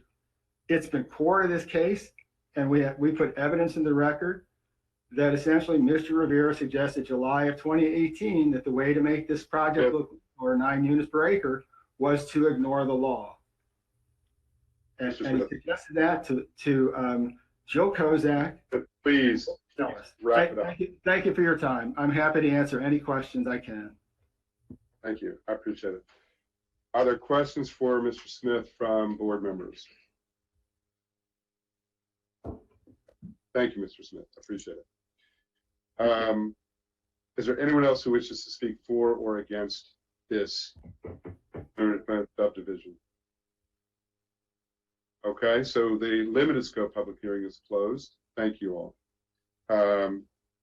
It's been core to this case, and we put evidence in the record that essentially Mr. Rivera suggested July of 2018 that the way to make this project look for 9 units per acre was to ignore the law. And he suggested that to Joe Kozak. But please, wrap it up. Thank you for your time. I'm happy to answer any questions I can. Thank you. I appreciate it. Are there questions for Mr. Smith from board members? Thank you, Mr. Smith. I appreciate it. Is there anyone else who wishes to speak for or against this subdivision? Okay, so the limited scope public hearing is closed. Thank you all.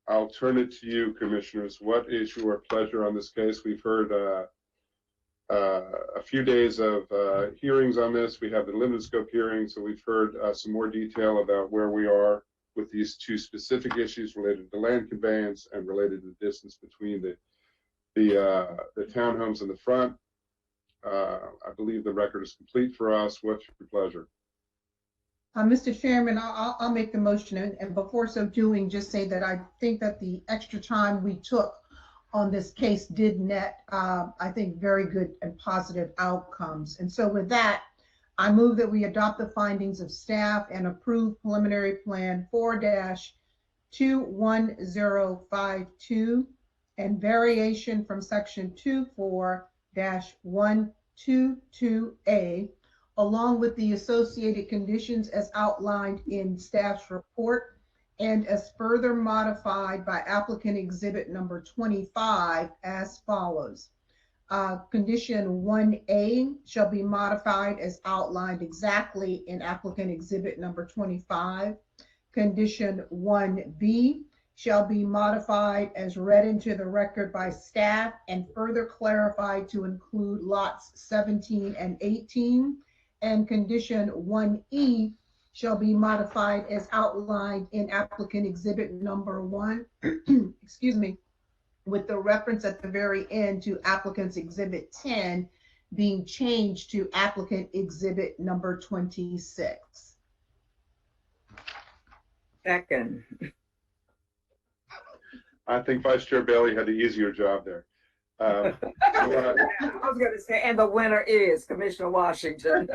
I'll turn it to you, commissioners. What is your pleasure on this case? We've heard a few days of hearings on this. We have the limited scope hearing, so we've heard some more detail about where we are with these two specific issues related to land conveyance and related to the distance between the townhomes in the front. I believe the record is complete for us. What's your pleasure? Mr. Chairman, I'll make the motion, and before so doing, just say that I think that the extra time we took on this case did net, I think, very good and positive outcomes. And so with that, I move that we adopt the findings of staff and approve preliminary plan 4-21052 and variation from section 24-122A, along with the associated conditions as outlined in staff's report and as further modified by applicant exhibit number 25 as follows. Condition 1A shall be modified as outlined exactly in applicant exhibit number 25. Condition 1B shall be modified as read into the record by staff and further clarified to include lots 17 and 18. And condition 1E shall be modified as outlined in applicant exhibit number 1, excuse me, with the reference at the very end to applicant's exhibit 10 being changed to applicant exhibit number 26. Second. I think Vice Chair Bailey had the easier job there. I was going to say, and the winner is Commissioner Washington.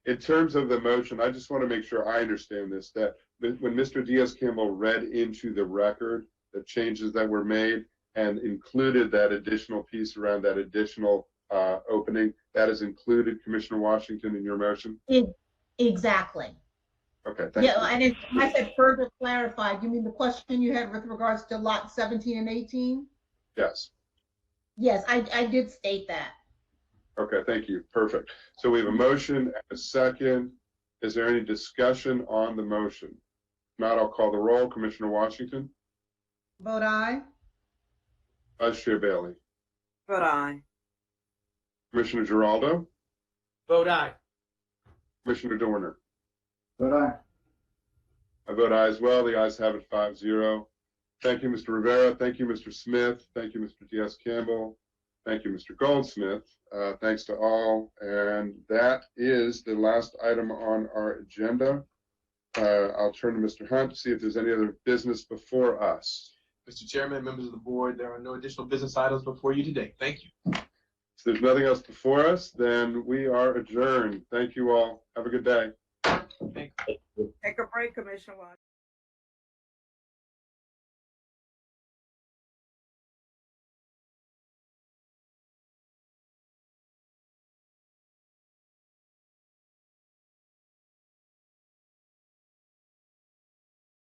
In terms of the motion, I just want to make sure I understand this, that when Mr. Diaz-Campbell read into the record the changes that were made and included that additional piece around that additional opening, that is included, Commissioner Washington, in your motion? Exactly. Okay, thank you. And if I said further clarified, you mean the question you had with regards to lot 17 and 18? Yes. Yes, I did state that. Okay, thank you. Perfect. So we have a motion and a second. Is there any discussion on the motion? Not, I'll call the roll. Commissioner Washington, Vote aye. Vice Chair Bailey, Vote aye. Commissioner Giraldo, Vote aye. Commissioner Dorner. Vote aye. I vote aye as well. The ayes have it 5-0. Thank you, Mr. Rivera. Thank you, Mr. Smith. Thank you, Mr. Diaz-Campbell. Thank you, Mr. Goldsmith. Thanks to all. And that is the last item on our agenda. I'll turn to Mr. Hunt to see if there's any other business before us. Mr. Chairman, members of the board, there are no additional business items before you today. Thank you. If there's nothing else before us, then we are adjourned. Thank you all. Have a good day. Take a break, Commissioner Washington.